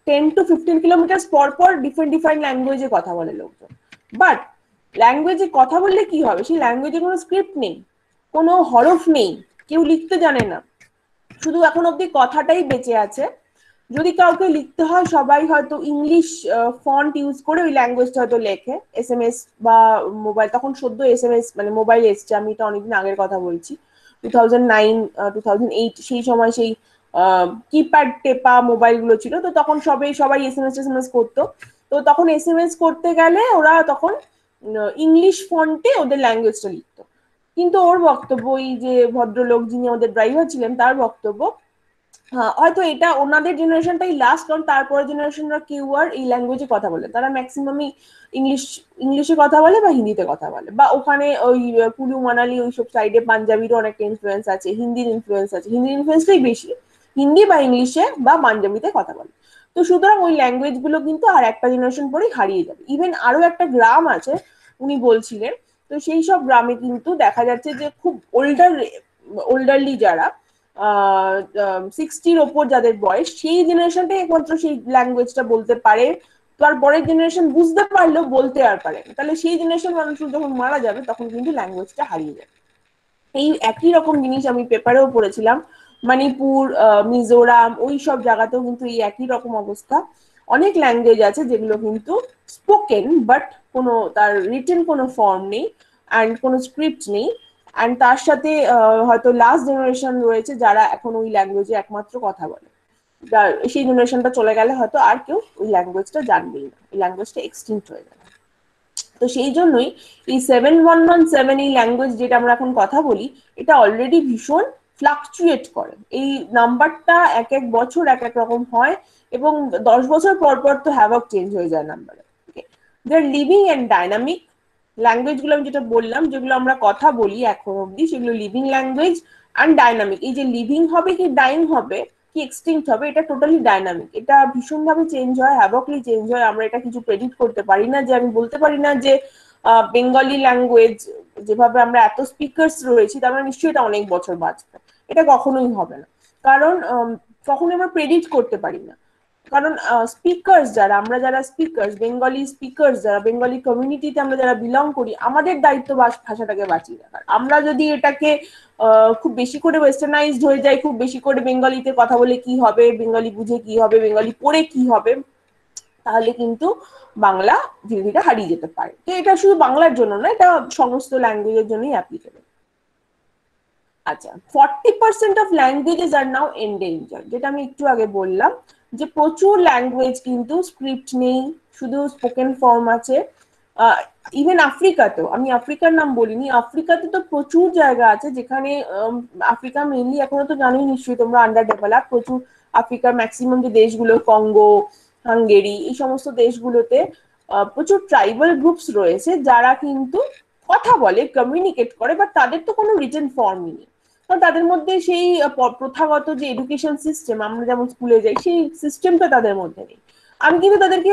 10 to 15 কিলোমিটার পর পর ডিফারেন্ট ল্যাঙ্গুয়েজে কথা বলে লোকজন। বাট ল্যাঙ্গুয়েজে কথা বললে কি হবে, সেই ল্যাঙ্গুয়েজে কোনো স্ক্রিপ্ট নেই, কোনো হরফ নেই, কেউ লিখতে জানে না, শুধু এখন অব্দি কথাটাই বেঁচে আছে। যদি কাউকে লিখতে হয় সবাই হয়তো ইংলিশ ফন্ট ইউজ করে ওই ল্যাঙ্গুয়েজটা হয়তো লেখে, SMS বা মোবাইল, তখন সদ্য SMS মানে মোবাইল এসছে, আমি এটা অনেকদিন আগের কথা বলছি, 2009 2008 সেই সময় সেই কিপ্যাড টেপা মোবাইল গুলো ছিল, তো তখন সবাই SMS করতো। তো তখন SMS করতে গেলে ওরা তখন ইংলিশ ফন্টে ওদের ল্যাঙ্গুয়েজটা লিখতো। কিন্তু ওর বক্তব্য, এই যে ভদ্রলোক যিনি আমাদের ড্রাইভার ছিলেন তার বক্তব্য, হয়তো এটা ওনাদের জেনারেশনটাই লাস্ট, কারণ তারপরের জেনারেশনরা কেউ আর এই ল্যাঙ্গুয়েজে কথা বলে, তারা ম্যাক্সিমামই ইংলিশে কথা বলে বা হিন্দিতে কথা বলে, বা ওখানে ওই কুলু মানালি ওইসব সাইডে পাঞ্জাবিরও অনেকটা ইনফ্লুয়েন্স আছে, হিন্দির ইনফ্লুয়েন্স আছে, হিন্দির ইনফ্লুয়েন্সটাই বেশি, হিন্দি বা ইংলিশে বা পাঞ্জাবিতে কথা বলে। তো সুতরাং ওই ল্যাঙ্গুয়েজ গুলো কিন্তু আর একটা জেনারেশন পরেই হারিয়ে যাবে। ইভেন আরো একটা গ্রাম আছে উনি বলছিলেন, তো সেই সব গ্রামে কিন্তু দেখা যাচ্ছে যে খুব ওল্ডারলি যারা 60-র ওপর যাদের বয়স, সেই জেনারেশনটাই একমাত্র সেই ল্যাঙ্গুয়েজটা বলতে পারে। তারপরের জেনারেশন বুঝতে পারলেও বলতে আর পারে না, তাহলে সেই জেনারেশন মানুষ যখন মারা যাবে তখন কিন্তু ল্যাঙ্গুয়েজটা হারিয়ে যাবে। এই একই রকম জিনিস আমি পেপারেও পড়েছিলাম, মণিপুর, মিজোরাম, ওই সব জায়গাতেও কিন্তু এই একই রকম অবস্থা। অনেক ল্যাঙ্গুয়েজ আছে যেগুলো কিন্তু স্পোকেন, বাট কোনো তার রিটেন কোনো ফর্ম নেই অ্যান্ড কোনো স্ক্রিপ্ট নেই। অ্যান্ড তার সাথে হয়তো লাস্ট জেনারেশন রয়েছে যারা এখন ওই ল্যাঙ্গুয়েজে একমাত্র কথা বলে, সেই জেনারেশনটা চলে গেলে হয়তো আর কেউ ওই ল্যাঙ্গুয়েজটা জানবেই না, ওই ল্যাঙ্গুয়েজটা এক্সটিংক্ট হয়ে যাবে। তো সেই জন্যই এই 7117 এই ল্যাঙ্গুয়েজ যেটা আমরা এখন কথা বলি, এটা অলরেডি ভীষণ ফ্লাকচুয়েট করে। এই নাম্বারটা এক এক বছর এক এক রকম হয়, এবং 10 বছর পর পর তো হ্যাভক চেঞ্জ হয়ে যায় নাম্বারে। দে আর লিভিং অ্যান্ড ডাইনামিক ল্যাঙ্গুয়েজ গুলো, আমি যেটা বললাম যেগুলো আমরা কথা বলি এখন অব্দি, সেগুলো লিভিং ল্যাঙ্গুয়েজ অ্যান্ড ডাইনামিক। এই যে লিভিং হবে কি ডাইং হবে কি এক্সটিংক্ট হবে, এটা টোটালি ডাইনামিক, এটা ভীষণভাবে চেঞ্জ হয়, হ্যাভকলি চেঞ্জ হয়। আমরা এটা কিছু প্রেডিক্ট করতে পারি না, যে আমি বলতে পারি না যে বেঙ্গলি ল্যাঙ্গুয়েজ যেভাবে আমরা এত স্পিকার্স রয়েছি তার মানে নিশ্চয়ই এটা অনেক বছর বাঁচবে, এটা কখনোই হবে না, কারণ কখনোই আমরা প্রেডিক্ট করতে পারি না। কারণ স্পিকার্স আমরা যারা স্পিকার্স, বেঙ্গলি স্পিকার্স যারা, বেঙ্গলি কমিউনিটিতে আমরা যারা বিলং করি, আমাদের দায়িত্ব ভাষাটাকে বাঁচিয়ে রাখার। আমরা যদি এটাকে খুব বেশি করে ওয়েস্টার্নাইজড হয়ে যায়, খুব বেশি করে বেঙ্গলিতে কথা বলে কি হবে, বেঙ্গলি বুঝে কি হবে, বেঙ্গলি পড়ে কি হবে, তাহলে কিন্তু বাংলা ধীরে ধীরে হারিয়ে যেতে পারে। তো এটা শুধু বাংলার জন্য না, এটা সমস্ত ল্যাঙ্গুয়েজের জন্যই অ্যাপ্লিকেবল। আচ্ছা, 40% of languages are now endanger, যেটা আমি একটু আগে বললাম, যে প্রচুর ল্যাঙ্গুয়েজ কিন্তু স্ক্রিপ্ট নেই, শুধু স্পোকেন ফর্ম আছে। ইভেন আফ্রিকাতেও, আমি আফ্রিকার নাম বলিনি, আফ্রিকাতে তো প্রচুর জায়গা আছে যেখানে, আফ্রিকা মেইনলি এখনো তো জানোই নিশ্চয়ই তোমরা, আন্ডার ডেভেলপ, প্রচুর আফ্রিকার ম্যাক্সিমাম যে দেশগুলো, কঙ্গো, হাঙ্গেরি, এই সমস্ত দেশগুলোতে প্রচুর ট্রাইবাল গ্রুপস রয়েছে যারা কিন্তু কথা বলে, কমিউনিকেট করে, বাট তাদের তো কোনো রিটেন ফর্মই নেই, কারণ তাদের মধ্যে সেই প্রথাগত যে এডুকেশন সিস্টেম, আমরা যেমন স্কুলে যাই, সেই সিস্টেমটা তাদের মধ্যে নেই। আমি কিন্তু তাদেরকে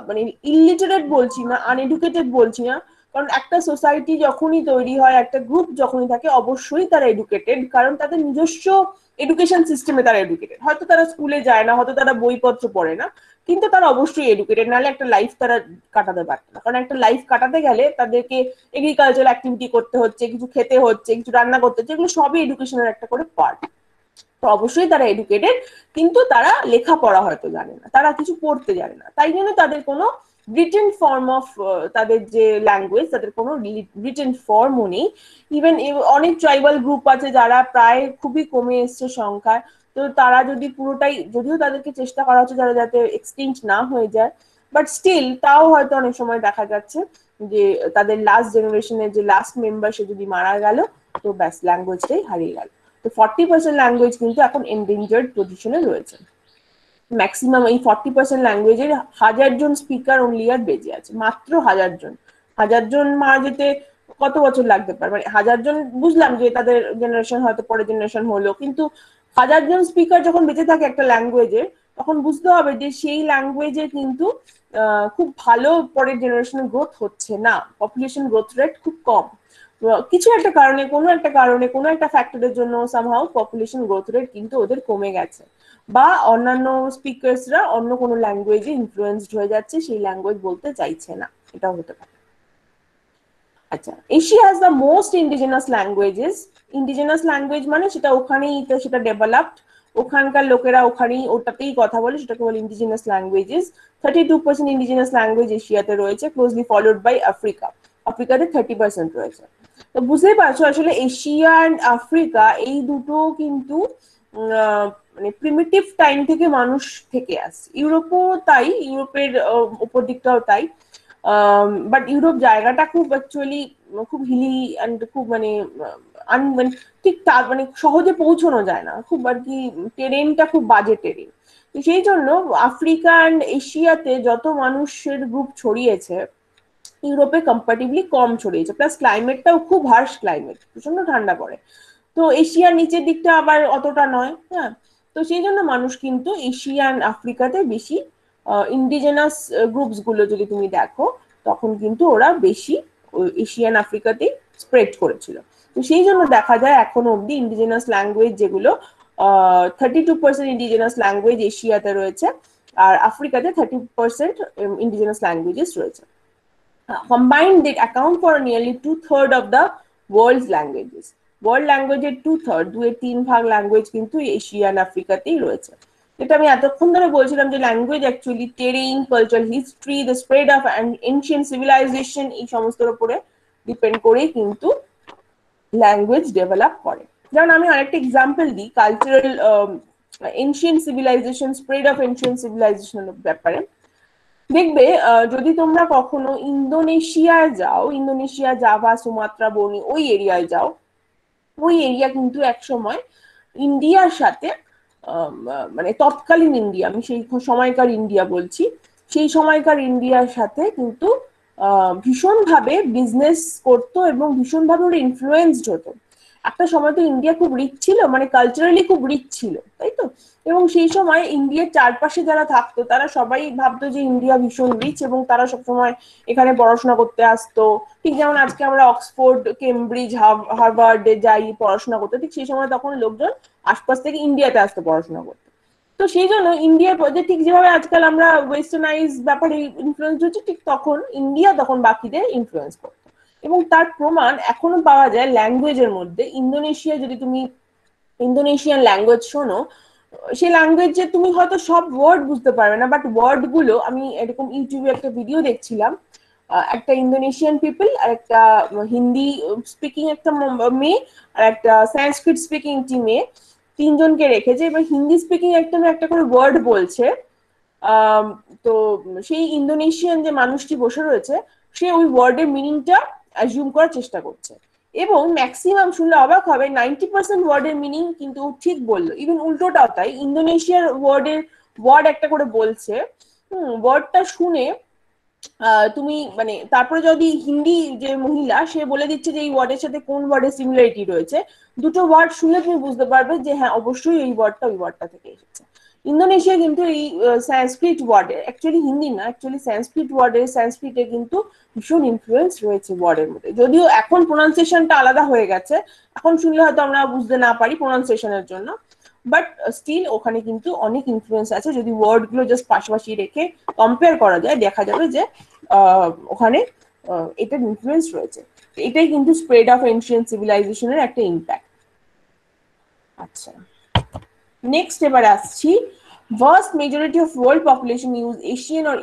মানে ইলিটারেট বলছি না, আনএডুকেটেড বলছি না, কারণ একটা সোসাইটি যখনই তৈরি হয়, একটা গ্রুপ যখনই থাকে, অবশ্যই তারা এডুকেটেড, কারণ তাদের নিজস্ব এডুকেশন সিস্টেমে তারা এডুকেটেড। হয়তো তারা স্কুলে যায় না, হয়তো তারা বইপত্র পড়ে না, কিন্তু তারা অবশ্যই এডুকেটেড, নাহলে একটা লাইফ তারা কাটাতে পারত না। কারণ একটা লাইফ কাটাতে গেলে তাদেরকে এগ্রিকালচারাল অ্যাক্টিভিটি করতে হচ্ছে, কিছু খেতে হচ্ছে, কিছু রান্না করতে হচ্ছে, এগুলো সবই এডুকেশনের একটা করে পার্ট। তো অবশ্যই তারা এডুকেটেড, কিন্তু তারা লেখাপড়া হয়তো জানে না, তারা কিছু পড়তে জানে না, তাই জন্য তাদের কোনো রিটেন ফর্ম অফ, তাদের যে ল্যাঙ্গুয়েজ, তাদের কোনো রিটেন ফর্মও নেই। ইভেন অনেক ট্রাইবাল গ্রুপ আছে যারা প্রায় খুবই কমে এসছে সংখ্যায়। তো তারা যদি পুরোটাই, যদিও তাদেরকে চেষ্টা করা হচ্ছে যারা যাতে এক্সটিংক্ট না হয়ে যায়, বাট স্টিল তাও হয়তো অনেক সময় দেখা যাচ্ছে যে তাদের লাস্ট জেনারেশনের যে লাস্ট মেম্বার সে যদি মারা গেল, তো ব্যাস ল্যাঙ্গুয়েজটাই হারিয়ে গেল। তো 40% ল্যাঙ্গুয়েজ কিন্তু এখন এন্ডেঞ্জার্ড পজিশনে রয়েছে। ম্যাক্সিমাম এই 40% ল্যাঙ্গুয়েজের 1000 জন স্পিকার অনলি আর বেঁচে আছে, মাত্র 1000 জন। 1000 জন মারা যেতে কত বছর লাগতে পারে, মানে 1000 জন বুঝলাম যে তাদের জেনারেশন হয়তো পরের জেনারেশন হলো, কিন্তু 1000 জন স্পিকার যখন বেঁচে থাকে একটা ল্যাঙ্গুয়েজের, তখন বুঝতে হবে যে সেই ল্যাঙ্গুয়েজে কিন্তু খুব ভালো পরের জেনারেশনের গ্রোথ হচ্ছে না, পপুলেশন গ্রোথ রেট খুব কম। কিছু একটা কারণে, কোনো একটা ফ্যাক্টরের জন্য সামহাউ পপুলেশন গ্রোথ রেট কিন্তু ওদের কমে গেছে, বা অন্যান্য স্পিকার্সরা অন্য কোনো ল্যাঙ্গুয়েজে ইনফ্লুয়েন্সড হয়ে যাচ্ছে, সেই ল্যাঙ্গুয়েজ বলতে চাইছে না, এটাও হতে পারে। আচ্ছা, Asia has the most indigenous languages. Indigenous language মানে সেটা ওখানেই, সেটা ডেভেলপড, ওখানকার লোকেরা ওখানেই ওটাতেই কথা বলে, সেটাকে বলে ইন্ডিজিনাস ল্যাঙ্গুয়েজেস। 32% ইন্ডিজিনাস ল্যাঙ্গুয়েজ এশিয়াতে রয়েছে, ক্লোজলি ফলোড বাই আফ্রিকা। আফ্রিকাতে 30% রয়েছে। তো বুঝতেই পারছো আসলে এশিয়া অ্যান্ড আফ্রিকা এই দুটো কিন্তু মানে প্রিমিটিভ টাইম থেকে মানুষ থেকে আসছে। ইউরোপও তাই, ইউরোপের উপর দিকটাও তাই, বাট ইউরোপ জায়গাটা খুব অ্যাকচুয়ালি খুব হিলি অ্যান্ড খুব মানে মানে ঠিক মানে সহজে পৌঁছানো যায় না, খুব আর কি টেরেনটা খুব বাজে টেরেন। তো সেই জন্য আফ্রিকা অ্যান্ড এশিয়াতে যত মানুষের গ্রুপ ছড়িয়েছে, ইউরোপে কম্পারেটিভলি কম ছড়িয়েছে, প্লাস ক্লাইমেটটাও খুব হার্শ ক্লাইমেট, প্রচন্ড ঠান্ডা পড়ে। তো এশিয়ার নিচের দিকটা আবার অতটা নয়, হ্যাঁ। তো সেই জন্য মানুষ কিন্তু এশিয়া অ্যান্ড আফ্রিকাতে বেশি, ইন্ডিজেনাস গ্রুপস গুলো যদি তুমি দেখো, তখন কিন্তু ওরা বেশি এশিয়ান আফ্রিকাতেই স্প্রেড করেছিল। তো সেই জন্য দেখা যায় এখনো অব্দি ইন্ডিজেনাস ল্যাঙ্গুয়েজ যেগুলো, 32% ইন্ডিজেনাস ল্যাঙ্গুয়েজ এশিয়াতে রয়েছে, আর আফ্রিকাতে 30% ইন্ডিজেনাস ল্যাঙ্গুয়েজেস রয়েছে। Combined they account for nearly 2/3 of the world's languages. World ল্যাঙ্গুয়েজের 2/3, 2/3 ল্যাঙ্গুয়েজ কিন্তু এশিয়ান আফ্রিকাতেই রয়েছে। যেটা আমি এতক্ষণ ধরে বলছিলাম যে ল্যাঙ্গুয়েজ অ্যাকচুয়ালি টেরিং, cultural history, the spread of ancient civilization, এই সমস্তর উপরে ডিপেন্ড করেই কিন্তু ল্যাঙ্গুয়েজ ডেভেলপ করে। যেমন আমি আরেকটা এক্সাম্পল দিই cultural ancient civilization, spread of ancient সিভিলাইজেশনের ব্যাপারে। দেখবে যদি তোমরা কখনো ইন্দোনেশিয়ায় যাও, ইন্দোনেশিয়া, জাভা, সুমাত্রা, বর্নি, ওই এরিয়ায় যাও, ওই এরিয়া কিন্তু একসময় ইন্ডিয়ার সাথে মানে তৎকালীন ইন্ডিয়া, আমি সেই সময়কার ইন্ডিয়া বলছি, সেই সময়কার ইন্ডিয়ার সাথে কিন্তু ভীষণভাবে বিজনেস করতো এবং ভীষণভাবে ওরা ইনফ্লুয়েন্সড হতো। একটা সময় তো ইন্ডিয়া খুব রিচ ছিল, মানে কালচারালি খুব রিচ ছিল, তাই তো? এবং সেই সময় ইন্ডিয়ার চারপাশে যারা থাকতো তারা সবাই ভাবতো যে ইন্ডিয়া ভীষণ রিচ, এবং তারা সবসময় এখানে পড়াশোনা করতে আসতো। ঠিক যেমন আজকে আমরা অক্সফোর্ড, কেমব্রিজ, হার্ভার্ডে যাই পড়াশোনা করতে, ঠিক সেই সময় তখন লোকজন আশপাশ থেকে ইন্ডিয়াতে আসতো পড়াশোনা করতে। তো সেই জন্য ইন্ডিয়ার প্রজেক্ট, ঠিক যেভাবে আজকাল আমরা ওয়েস্টার্নাইজ ব্যাপারে ইনফ্লুয়েন্স হচ্ছে, ঠিক তখন ইন্ডিয়া তখন বাকিদের ইনফ্লুয়েন্স করতো। এবং তার প্রমাণ এখনো পাওয়া যায় ল্যাঙ্গুয়েজের মধ্যে। ইন্দোনেশিয়া, যদি তুমি ইন্দোনেশিয়ান ল্যাঙ্গুয়েজ শোনো, সেই ল্যাঙ্গুয়েজে তুমি হয়তো সব ওয়ার্ড বুঝতে পারবে না, বাট ওয়ার্ড গুলো, আমি এরকম ইউটিউবে একটা ভিডিও দেখছিলাম, একটা ইন্দোনেশিয়ান পিপল আর একটা হিন্দি স্পিকিং একটা মেয়ে আর একটা সংস্কৃত স্পিকিং একটি মেয়ে, তিনজনকে রেখেছে। এবার হিন্দি স্পিকিং একটা একটা করে ওয়ার্ড বলছে, তো সেই ইন্দোনেশিয়ান যে মানুষটি বসে রয়েছে, সে ওই ওয়ার্ডের মিনিংটা অ্যাজিউম করার চেষ্টা করছে, এবং ম্যাক্সিমাম শুনলে অবাক হবে 90% ওয়ার্ডের মিনিং কিন্তু ঠিক বললো। ইভেন উল্টোটাও তাই, ইন্দোনেশিয়ার ওয়ার্ড একটা করে বলছে, ওয়ার্ডটা শুনে তুমি মানে তারপরে যদি হিন্দি যে মহিলা, সে বলে দিচ্ছে যে এই ওয়ার্ডের সাথে কোন ওয়ার্ডের সিমিলারিটি রয়েছে, দুটো ওয়ার্ড শুনলে তুমি বুঝতে পারবে যে হ্যাঁ অবশ্যই এই ওয়ার্ডটা ওই ওয়ার্ডটা থেকে এসেছে। ইন্দোনেশিয়া কিন্তু এই সংস্কৃত ওয়ার্ডে, অ্যাকচুয়ালি হিন্দি না, অ্যাকচুয়ালি সংস্কৃত ওয়ার্ডে, সংস্কৃতে কিন্তু ভীষণ ইনফ্লুয়েন্স রয়েছে ওয়ার্ডের মধ্যে, যদিও এখন প্রোনাউন্সিয়েশনটা আলাদা হয়ে গেছে, এখন শুনলে হয়তো আমরা বুঝতে না পারি প্রোনাউন্সিয়েশনের জন্য, বাট স্টিল ওখানে কিন্তু অনেক ইনফ্লুয়েন্স আছে। যদি ওয়ার্ড গুলো জাস্ট পাশাপাশি রেখে কম্পেয়ার করা যায়, দেখা যাবে যে ওখানে এটার ইনফ্লুয়েন্স রয়েছে। এটাই কিন্তু স্প্রেড অফ এনশিয়েন্ট সিভিলাইজেশনের একটা ইম্প্যাক্ট। আচ্ছা, নেক্সট এবার আসছি, vast majority of world population use Asian or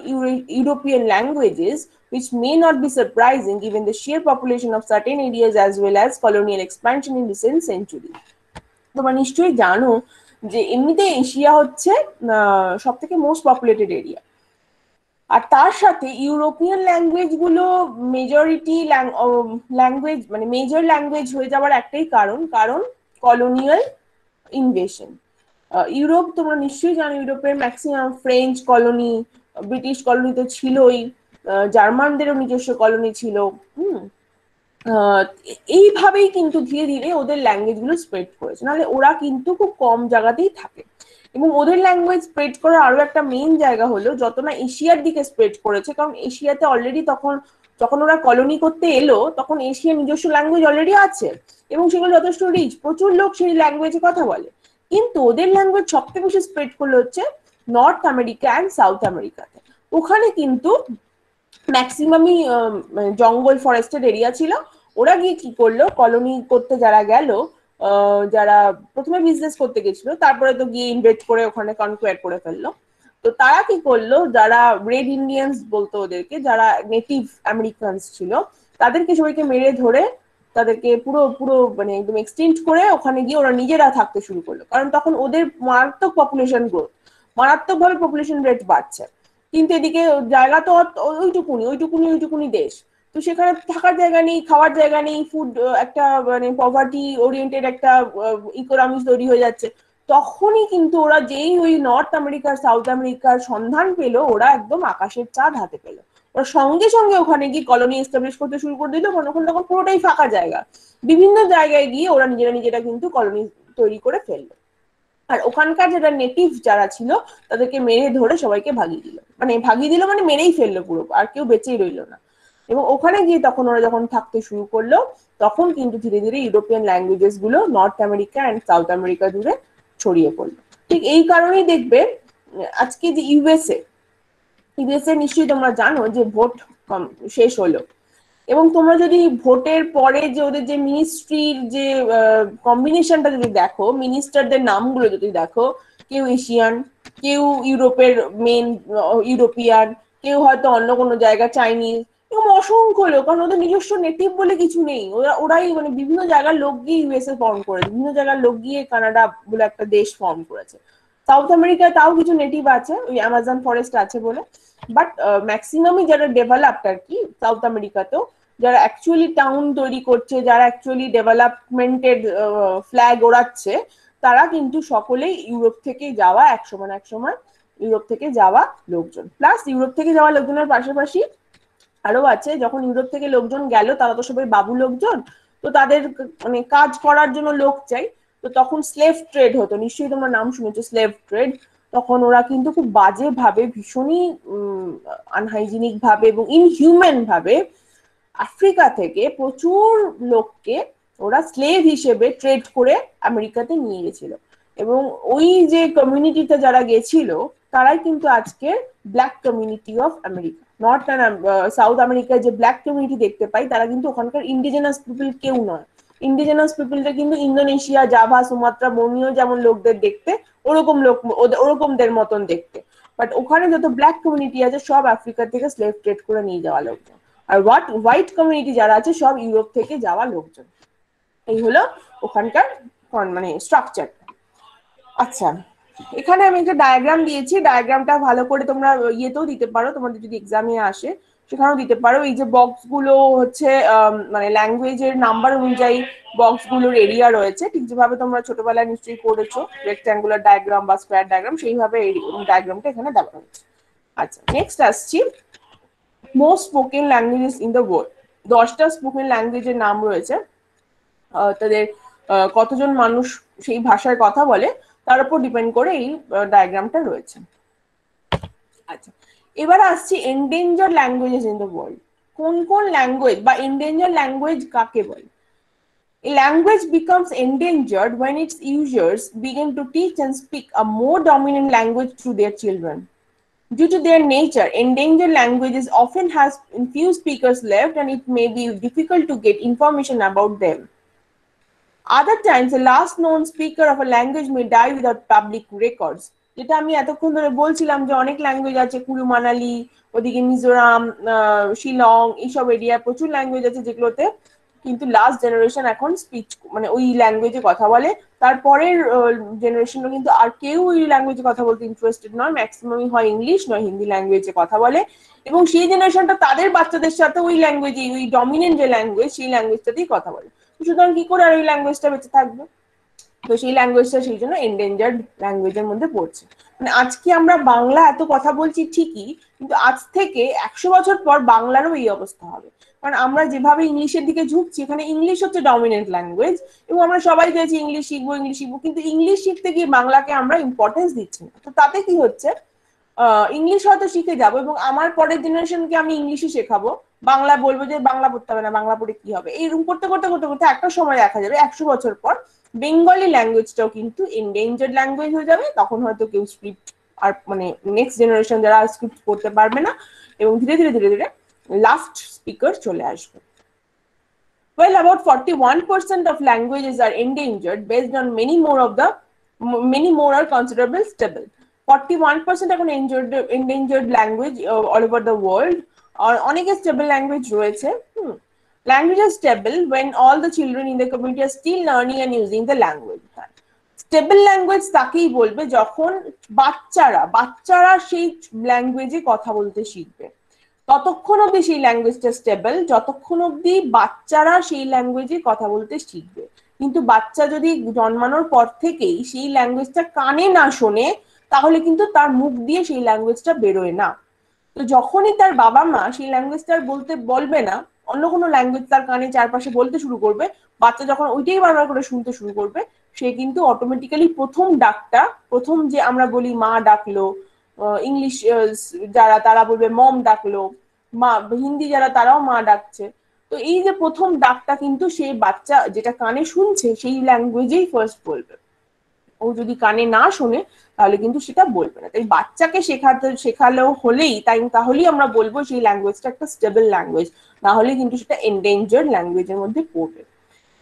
European languages, which may not be surprising given the sheer population of certain areas as well as colonial expansion in recent century. তোমরা নিশ্চয়ই জানো যে এমনিতে এশিয়া হচ্ছে সব থেকে মোস্ট পপুলেটেড এরিয়া, আর তার সাথে ইউরোপিয়ান ল্যাঙ্গুয়েজ গুলো মেজরিটি ল্যাঙ্গুয়েজ, মানে মেজর ল্যাঙ্গুয়েজ হয়ে যাওয়ার একটাই কারণ, কলোনিয়াল ইনভেশন। ইউরোপ, তোমরা নিশ্চয়ই জানো, ইউরোপের maximum French colony, British colony তো ছিলই, জার্মানদেরও নিজস্ব কলোনি ছিল। এইভাবেই কিন্তু ধীরে ধীরে ওদের ল্যাঙ্গুয়েজ গুলো স্প্রেড করেছে, নাহলে ওরা কিন্তু খুব কম জায়গাতেই থাকে। এবং ওদের ল্যাঙ্গুয়েজ স্প্রেড করার আরো একটা মেইন জায়গা হলো, যত না এশিয়ার দিকে স্প্রেড করেছে, কারণ এশিয়াতে অলরেডি তখন যখন ওরা কলোনি করতে এলো তখন এশিয়ার নিজস্ব ল্যাঙ্গুয়েজ অলরেডি আছে এবং সেগুলো যথেষ্ট রিচ, প্রচুর লোক সেই ল্যাঙ্গুয়েজে কথা বলে। কিন্তু ওদের ল্যাঙ্গুয়েজ সবথেকে বেশি স্প্রেড করলো হচ্ছে নর্থ আমেরিকা অ্যান্ড সাউথ আমেরিকাতে। ওখানে কিন্তু ম্যাক্সিমামই জঙ্গল ফরেস্টেড এরিয়া ছিল। ওরা গিয়ে কি করলো, কলোনি করতে যারা গেল, যারা প্রথমে বিজনেস করতে গেছিল, তারপরে তো গিয়ে ইনভেস্ট করে ওখানে কনকোয়ার করে ফেললো। তো তারা কি করলো, যারা রেড ইন্ডিয়ানস বলতো ওদেরকে, যারা নেটিভ আমেরিকানস ছিল, তাদেরকে সবাইকে মেরে ধরে তাদেরকে পুরো পুরো মানে একদম এক্সটেন্ড করে ওখানে গিয়ে ওরা নিজেরা থাকতে শুরু করলো, কারণ তখন ওদের মারাত্মক পপুলেশন গ্রোথ, মারাত্মকভাবে পপুলেশন রেট বাড়ছে। কিন্তু এদিকে জায়গা তো ওইটুকুনি ওইটুকুনি ওইটুকুনি দেশ, তো সেখানে থাকার জায়গা নেই, খাওয়ার জায়গা নেই, ফুড একটা মানে পভার্টি ওরিয়েন্টেড একটা ইকোনমি তৈরি হয়ে যাচ্ছে। তখনই কিন্তু ওরা যেই ওই নর্থ আমেরিকার সাউথ আমেরিকার সন্ধান পেলো, ওরা একদম আকাশের চাঁদ হাতে পেলো। ওরা সঙ্গে সঙ্গে ওখানে গিয়ে কলোনি এস্টাবলিশ করতে শুরু করে দিল, কারণ ওখানে তখন পুরোটাই ফাঁকা জায়গা। বিভিন্ন জায়গায় গিয়ে ওরা নিজেরা নিজেরা কিন্তু কলোনি তৈরি করে ফেললো। আর ওখানকার যারা নেটিভ যারা ছিল তাদেরকে মেরে ধরে সবাইকে ভাগিয়ে দিল, মানে মেরেই ফেললো পুরো, আর কেউ বেঁচেই রইলো না। এবং ওখানে গিয়ে তখন ওরা যখন থাকতে শুরু করলো, তখন কিন্তু ধীরে ধীরে ইউরোপিয়ান ল্যাঙ্গুয়েজেস গুলো north America and south America জুড়ে ছড়িয়ে পড়লো। ঠিক এই কারণেই দেখবে আজকে যে ইউএসএ নিশ্চয়ই তোমরা জানো যে ভোট শেষ হলো, এবং তোমরা যদি ভোটের পরে যে ওদের যে মিনিস্ট্রির যে কম্বিনেশনটা যদি দেখো, মিনিস্টারদের নামগুলো যদি দেখো, কেউ এশিয়ান, কেউ ইউরোপের মেন ইউরোপিয়ান, কেউ হয়তো অন্য কোনো জায়গা চাইনিজ, এরকম অসংখ্য লোক, কারণ ওদের নিজস্ব নেটিভ বলে কিছু নেই। ওরাই মানে বিভিন্ন জায়গার লোক গিয়ে ইউএসএ ফর্ম করেছে, বিভিন্ন জায়গার লোক গিয়ে কানাডা বলে একটা দেশ ফর্ম করেছে। সাউথ আমেরিকায় তাও কিছু নেটিভ আছে, ওই অ্যামাজন ফরেস্ট আছে বলে, বাট ম্যাক্সিমামই যারা ডেভেলপড আর কি সাউথ আমেরিকাতেও, যারা অ্যাকচুয়ালি টাউন তৈরি করছে, যারা অ্যাকচুয়ালি ডেভেলপমেন্টের ফ্ল্যাগ ওড়াচ্ছে, তারা কিন্তু সকলেই ইউরোপ থেকে যাওয়া, একসময় ইউরোপ থেকে যাওয়া লোকজন। প্লাস ইউরোপ থেকে যাওয়া লোকজনের পাশাপাশি আরো আছে, যখন ইউরোপ থেকে লোকজন গেল তারা তো সবাই বাবু লোকজন, তো তাদের মানে কাজ করার জন্য লোক চাই। তো তখন স্লেভ ট্রেড হতো, নিশ্চয়ই তোমরা নাম শুনেছো স্লেভ ট্রেড। তখন ওরা কিন্তু খুব বাজে ভাবে, ভীষণই আনহাইজিনিক ভাবে এবং ইনহিউম্যান ভাবে আফ্রিকা থেকে প্রচুর লোককে ওরা স্লেভ হিসেবে ট্রেড করে আমেরিকাতে নিয়ে গেছিল। এবং ওই যে কমিউনিটিতে যারা গেছিল, তারাই কিন্তু আজকে black community of America. North and south আমেরিকায় যে ব্ল্যাক কমিউনিটি দেখতে পাই, তারা কিন্তু ওখানকার ইন্ডিজেনাস পিপল কেউ নয়। ইন্ডিজেনাস পিপলটা কিন্তু ইন্দোনেশিয়া, জাভা, সুমাত্রা, বর্নিও যেমন লোকদের দেখতে, ওরকম লোক, ওরকমদের মতন দেখতে। বাট ওখানে যত ব্ল্যাক কমিউনিটি আছে সব আফ্রিকা থেকে স্লেভ ট্রেড করে নিয়ে যাওয়া লোকজন। আর হোয়াইট কমিউনিটি যারা আছে সব ইউরোপ থেকে যাওয়া লোকজন। এই হলো ওখানকার মানে স্ট্রাকচার। আচ্ছা, এখানে আমি একটা ডায়াগ্রাম দিয়েছি, ডায়াগ্রামটা ভালো করে তোমরা ইয়েতেও দিতে পারো, তোমাদের যদি এক্সামে আসে সেখানেও দিতে পারো। এই যে বক্স গুলো হচ্ছে মানে ল্যাঙ্গুয়েজের নাম্বার অনুযায়ী বক্স গুলোর এরিয়া রয়েছে, ঠিক যেভাবে তোমরা ছোটবেলায় নিশ্চয়ই পড়েছো রেক্ট্যাঙ্গুলার ডায়াগ্রাম বা স্কোয়ার ডায়াগ্রাম, সেইভাবে এই ডায়াগ্রামটা এখানে দেওয়া হয়েছে। আচ্ছা, নেক্সট আসছি, most spoken languages in the world. 10টা স্পোকেন ল্যাঙ্গুয়েজের নাম রয়েছে, তাদের কতজন মানুষ সেই ভাষায় কথা বলে তার উপর ডিপেন্ড করে এই ডায়াগ্রামটা রয়েছে। আচ্ছা, এবার আসছি endangered languages in the world. কোন কোন ল্যাঙ্গুয়েজ বা এন্ডেঞ্জার্ড ল্যাঙ্গুয়েজ কাকে বলে? A language becomes endangered when its users begin to teach and speak a more dominant language to their children. Due to their nature, endangered languages often has few speakers left and it may be difficult to get information about them. Other times, the last known speaker of a language may die without public records. যেটা আমি এতক্ষণ ধরে বলছিলাম যে অনেক ল্যাঙ্গুয়েজ আছে, কুলু মানালি, ওদিকে মিজোরাম, শিলং, এইসব এরিয়া প্রচুর ল্যাঙ্গুয়েজ আছে যেগুলোতে কিন্তু লাস্ট জেনারেশন এখন স্পিচ মানে ওই ল্যাঙ্গুয়েজে কথা বলে। তারপরের জেনারেশনও কিন্তু আর কেউ ওই ল্যাঙ্গুয়েজে কথা বলতে ইন্টারেস্টেড নয়, ম্যাক্সিমামই হয় ইংলিশ নয় হিন্দি ল্যাঙ্গুয়েজে কথা বলে, এবং সেই জেনারেশনটা তাদের বাচ্চাদের সাথে ওই ল্যাঙ্গুয়েজে, ওই ডমিনেন্ট যে ল্যাঙ্গুয়েজ সেই ল্যাঙ্গুয়েজটাতেই কথা বলে। সুতরাং কি করে আর ওই ল্যাঙ্গুয়েজটা বেঁচে থাকবে? তো সেই ল্যাঙ্গুয়েজটা সেই জন্য এন্ডেঞ্জার্ড ল্যাঙ্গুয়েজের মধ্যে পড়ছে। মানে আজকে আমরা বাংলা এত কথা বলছি ঠিকই, কিন্তু আজ থেকে 100 বছর পর বাংলারও এই অবস্থা হবে। কারণ আমরা যেভাবে ইংলিশের দিকে ঝুঁকছি, এখানে ইংলিশ হচ্ছে ডমিনেন্ট ল্যাঙ্গুয়েজ এবং আমরা সবাই চাইছি ইংলিশ শিখবো ইংলিশ শিখবো, কিন্তু ইংলিশ শিখতে গিয়ে বাংলাকে আমরা ইম্পর্টেন্স দিচ্ছি না। তো তাতে কি হচ্ছে, ইংলিশ হয়তো শিখে যাবো এবং আমার পরের জেনারেশনকে আমি ইংলিশই শেখাবো, বাংলা বলবো যে বাংলা পড়তে হবে না, বাংলা পড়ে কি হবে, এইরকম করতে করতে করতে করতে একটা সময় দেখা যাবে 100 বছর পর বেঙ্গলি ল্যাঙ্গুয়েজটাও কিন্তু এন্ডেঞ্জার্ড ল্যাঙ্গুয়েজ হয়ে যাবে। তখন হয়তো কেউ স্ক্রিপ্ট আর মানে নেক্সট জেনারেশন যারা স্ক্রিপ্ট পড়তে পারবে না এবং ধীরে ধীরে ধীরে ধীরে লাস্ট স্পিকার চলে আসবে। Well, about 41% of languages are endangered based on many more are considerable stable. 41% এখন endangered language all over the world, আর অনেক stable language রয়েছে। Language is stable when all the children in the community are still learning and using the language. Stable language তাকেই বলবে যখন বাচ্চারা সেই ল্যাঙ্গুয়েজে কথা বলতে শিখবে। ততক্ষণ অব্দি সেই ল্যাঙ্গুয়েজটা স্টেবল যতক্ষণ অব্দি বাচ্চারা সেই ল্যাঙ্গুয়েজে কথা বলতে শিখবে। কিন্তু বাচ্চা যদি জন্মানোর পর থেকেই সেই ল্যাঙ্গুয়েজটা কানে না শোনে, তাহলে কিন্তু তার মুখ দিয়ে সেই ল্যাঙ্গুয়েজটা বেরোয় না। তো যখনই তার বাবা মা সেই ল্যাঙ্গুয়েজটা বলবে না, অন্য কোনো ল্যাঙ্গুয়েজ তার কানে চারপাশে বলতে শুরু করবে, বাচ্চা যখন ওইটাই বারবার করে শুনতে শুরু করবে, সে কিন্তু অটোমেটিক্যালি প্রথম যে আমরা বলি মা ডাকলো, ইংলিশ যারা তারা বলবে মম ডাকলো, মা, হিন্দি যারা তারাও মা ডাকছে। তো এই যে প্রথম ডাকটা কিন্তু সেই বাচ্চা যেটা কানে শুনছে সেই ল্যাঙ্গুয়েজেই ফার্স্ট বলবে। ও যদি কানে না শোনে তাহলে কিন্তু সেটা বলবে না। তাই বাচ্চাকে শেখালেও তাহলেই আমরা বলবো সেই ল্যাঙ্গুয়েজটা একটা স্টেবল ল্যাঙ্গুয়েজ, না হলে কিন্তু সেটা এন্ডেঞ্জার্ড ল্যাঙ্গুয়েজের মধ্যে পড়বে।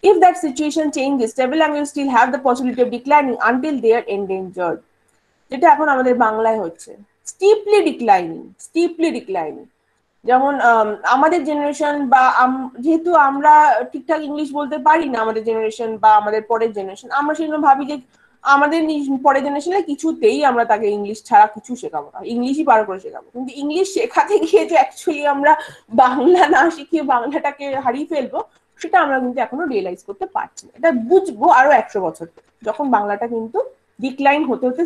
If that situation changes, stable languages still have the possibility of declining until they are endangered. যেটা এখন আমাদের বাংলায় হচ্ছে, স্টিপলি ডিক্লাইনিং। যেমন আমাদের জেনারেশন বা যেহেতু আমরা ঠিকঠাক ইংলিশ বলতে পারি না, আমাদের জেনারেশন বা আমাদের পরের জেনারেশন, আমরা সেজন্য ভাবি যে আমাদের পরের জেনারেশনে কিছুতেই আমরা তাকে ইংলিশ ছাড়া কিছু শেখাবো না, ইংলিশই পার করে শেখাবো। কিন্তু ইংলিশ শেখাতে গিয়ে যে অ্যাকচুয়ালি আমরা বাংলা না শিখিয়ে বাংলাটাকে হারিয়ে ফেলবো, সেটা আমরা কিন্তু এখনো রিয়েলাইজ করতে পারছি না। এটা বুঝবো আরো 100 বছর যখন বাংলাটা কিন্তু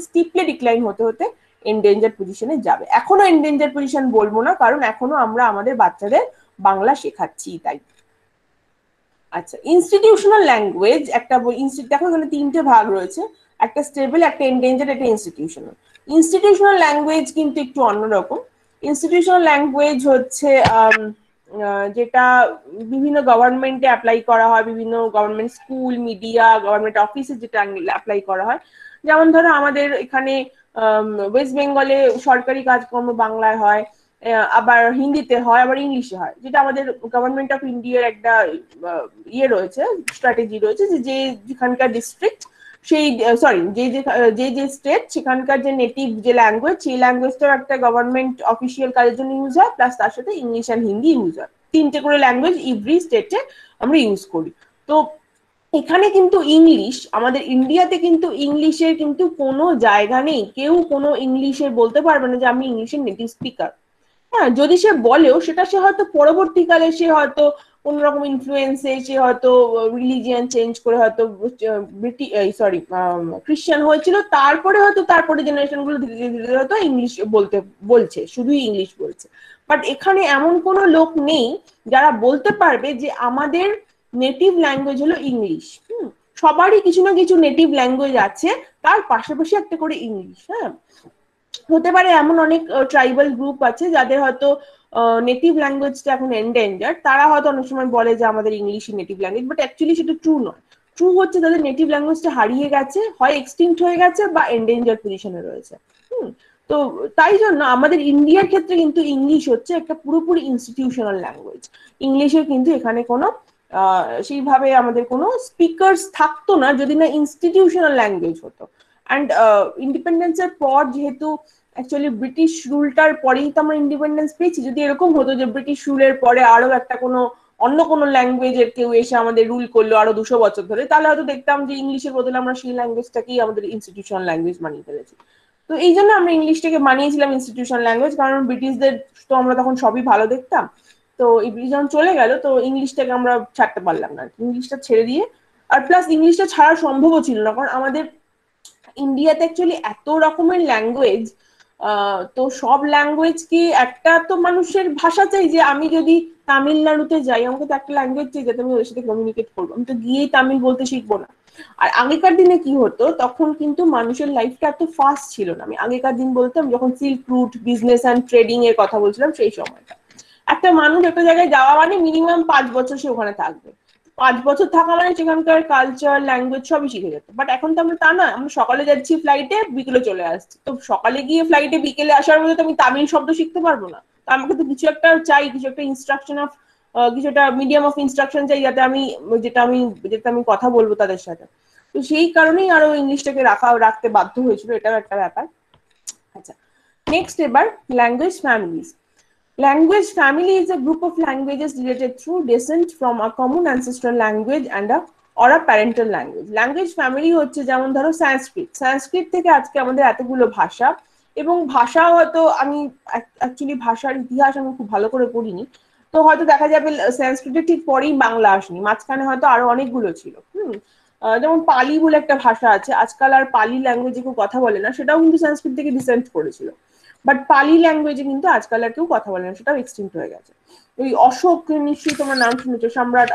স্টিপলি ডিক্লাইন হতে হতে এন্ডেঞ্জার্ড পজিশনে যাবে। এখনো এন্ডেঞ্জার্ড পজিশন বলবো না, কারণ এখনো আমরা আমাদের বাচ্চাদের বাংলা শেখাচ্ছি তাই। আচ্ছা, ইনস্টিটিউশনাল ল্যাঙ্গুয়েজ দেখো এখানে 3টে ভাগ রয়েছে, একটা স্টেবল, একটা এন্ডেঞ্জার্ড, একটা ইনস্টিটিউশনাল। ইনস্টিটিউশনাল ল্যাঙ্গুয়েজ কিন্তু একটু অন্যরকম। ইনস্টিটিউশনাল ল্যাঙ্গুয়েজ হচ্ছে যেটা বিভিন্ন গভর্নমেন্টে অ্যাপ্লাই করা হয়, বিভিন্ন গভর্নমেন্ট স্কুল, মিডিয়া, গভর্নমেন্ট অফিসে যেটা অ্যাপ্লাই করা হয়। যেমন ধরো আমাদের এখানে ওয়েস্ট বেঙ্গলে সরকারি কাজকর্ম বাংলায় হয়, আবার হিন্দিতে হয়, আবার ইংলিশে হয়। যেটা আমাদের গভর্নমেন্ট অফ ইন্ডিয়ার একটা রয়েছে, স্ট্র্যাটেজি রয়েছে যে যেখানকার ডিস্ট্রিক্ট সেই যে স্টেট সেখানকার যে নেটিভ যে ল্যাঙ্গুয়েজ, সেই ল্যাঙ্গুয়েজটাও একটা গভর্নমেন্ট অফিসিয়াল কাজের জন্য ইউজ হয়, প্লাস তার সাথে ইংলিশ অ্যান্ড হিন্দি ইউজ হয়। 3টে করে ল্যাঙ্গুয়েজ এভরি স্টেটে আমরা ইউজ করি। তো এখানে কিন্তু ইংলিশ, আমাদের ইন্ডিয়াতে কিন্তু ইংলিশের কিন্তু কোনো জায়গা নেই। কেউ কোনো ইংলিশে বলতে পারবে না যে আমি ইংলিশের নেটিভ স্পিকার। হ্যাঁ, যদি সে বলেও সেটা সে হয়তো পরবর্তীকালে সে হয়তো কোনোরকম ইনফ্লুয়েন্সে সে হয়তো রিলিজিয়ান চেঞ্জ করে হয়তো খ্রিস্টান হয়েছিল, তারপরে হয়তো তারপরে জেনারেশন গুলো ধীরে ধীরে হয়তো ইংলিশ বলছে, শুধুই ইংলিশ বলছে। বাট এখানে এমন কোনো লোক নেই যারা বলতে পারবে যে আমাদের নেটিভ ল্যাঙ্গুয়েজ হলো ইংলিশ। সবারই কিছু না কিছু নেটিভ ল্যাঙ্গুয়েজ আছে, তার পাশাপাশি একটা করে ইংলিশ। হ্যাঁ, হতে পারে এমন অনেক ট্রাইবাল গ্রুপ আছে যাদের হয়তো নেটিভ ল্যাঙ্গুয়েজটা এখন এন্ডেঞ্জার, তারা হয়তো অনেক সময় বলে যে আমাদের ইংলিশই নেটিভ ল্যাঙ্গুয়েজ, বাট অ্যাকচুয়ালি সেটা ট্রু নয়। ট্রু হচ্ছে তাদের নেটিভ ল্যাঙ্গুয়েজটা হারিয়ে গেছে, হয় এক্সটিংক্ট হয়ে গেছে বা এন্ডেঞ্জার পজিশনে রয়েছে। তো তাই জন্য আমাদের ইন্ডিয়ার ক্ষেত্রে কিন্তু ইংলিশ হচ্ছে একটা পুরোপুরি ইনস্টিটিউশনাল ল্যাঙ্গুয়েজ। ইংলিশের কিন্তু এখানে কোনো সেইভাবে আমাদের কোনো স্পিকার্স থাকতো না যদি না ইনস্টিটিউশনাল ল্যাঙ্গুয়েজ হতো। অ্যান্ড ইন্ডিপেন্ডেন্সের পর যেহেতু অ্যাকচুয়ালি ব্রিটিশ রুলটার পরেই তো আমরা ইন্ডিপেন্ডেন্স পেয়েছি, যদি এরকম হতো যে ব্রিটিশ রুলের পরে আরো একটা কোনো অন্য কোনো ল্যাঙ্গুয়েজের কেউ এসে আমাদের রুল করলো আরো 200 বছর ধরে, তাহলে হয়তো দেখতাম যে ইংলিশের বদলে আমরা সেই ল্যাঙ্গুয়েজটাকেই আমাদের ইনস্টিটিউশনাল ল্যাঙ্গুয়েজ বানিয়ে ফেলেছি। তো এই জন্য আমরা ইংলিশটাকে বানিয়েছিলাম ইনস্টিটিউশনাল ল্যাঙ্গুয়েজ, কারণ ব্রিটিশদের তো আমরা তখন সবই ভালো দেখতাম। তো এই ব্রিটিশ যখন চলে গেল, তো ইংলিশটাকে আমরা ছাড়তে পারলাম না, ইংলিশটা ছেড়ে দিয়ে। আর প্লাস ইংলিশটা ছাড়া সম্ভবও ছিল না, কারণ আমাদের ইন্ডিয়াতে অ্যাকচুয়ালি এত রকমের ল্যাঙ্গুয়েজ, তো সব ল্যাঙ্গুয়েজ কি একটা তো মানুষের ভাষা চাই, যে আমি যদি তামিলনাড়ুতে যাই আমাকে তো একটা ল্যাঙ্গুয়েজ চাই যাতে আমি ওদের সাথে কমিউনিকেট করবো, আমি তো গিয়েই তামিল বলতে শিখবো না। আর আগেকার দিনে কি হতো, তখন কিন্তু মানুষের লাইফটা এত ফাস্ট ছিল না। আমি আগেকার দিন বলতাম যখন silk route, business and trading এর কথা বলছিলাম, সেই সময়টা একটা মানুষ একটা জায়গায় যাওয়া মানে মিনিমাম 5 বছর সে ওখানে থাকবে। 5 বছর থাকা মানে সেখানকার কালচার, ল্যাঙ্গুয়েজ সবই শিখে যেত। বাট এখন তো আমরা তা না, আমরা সকালে যাচ্ছি ফ্লাইটে, বিকেলে চলে আসছি। তো সকালে গিয়ে ফ্লাইটে বিকেলে আসার মধ্যে তো আমি তামিল শব্দ শিখতে পারবো না। তো আমাকে তো কিছু একটা চাই, কিছু একটা ইনস্ট্রাকশন অফ, কিছু একটা মিডিয়াম অফ ইনস্ট্রাকশন চাই, যাতে আমি যেটা আমি কথা বলবো তাদের সাথে। তো সেই কারণেই আরো ইংলিশটাকে রাখতে বাধ্য হয়েছিল, এটাও একটা ব্যাপার। আচ্ছা, নেক্সট এবার language families. Language family is a group of languages related through descent from a common ancestral language and or a parental language. Language family হচ্ছে যেমন ধরো সংস্কৃত থেকে আজকে আমাদের এতগুলো ভাষা, এবং ভাষা হয়তো আমি অ্যাকচুয়ালি ভাষার ইতিহাস আমি খুব ভালো করে পড়িনি, তো হয়তো দেখা যাবে সংস্কৃতের ঠিক পরেই বাংলা আসেনি, মাঝখানে হয়তো আরো অনেকগুলো ছিল। যেমন পালি বলে একটা ভাষা আছে, আজকাল আর পালি ল্যাঙ্গুয়েজে কেউ কথা বলে না, সেটাও কিন্তু সংস্কৃত থেকে ডিসেন্ট করেছিল। বাট পালি ল্যাঙ্গুয়েজে কিন্তু আজকাল আর কেউ কথা বলে না, সেটাও এক্সটিংক্ট হয়ে গেছে। ওই অশোক, নিশ্চয়ই তোমার নাম শুনেছো, সম্রাট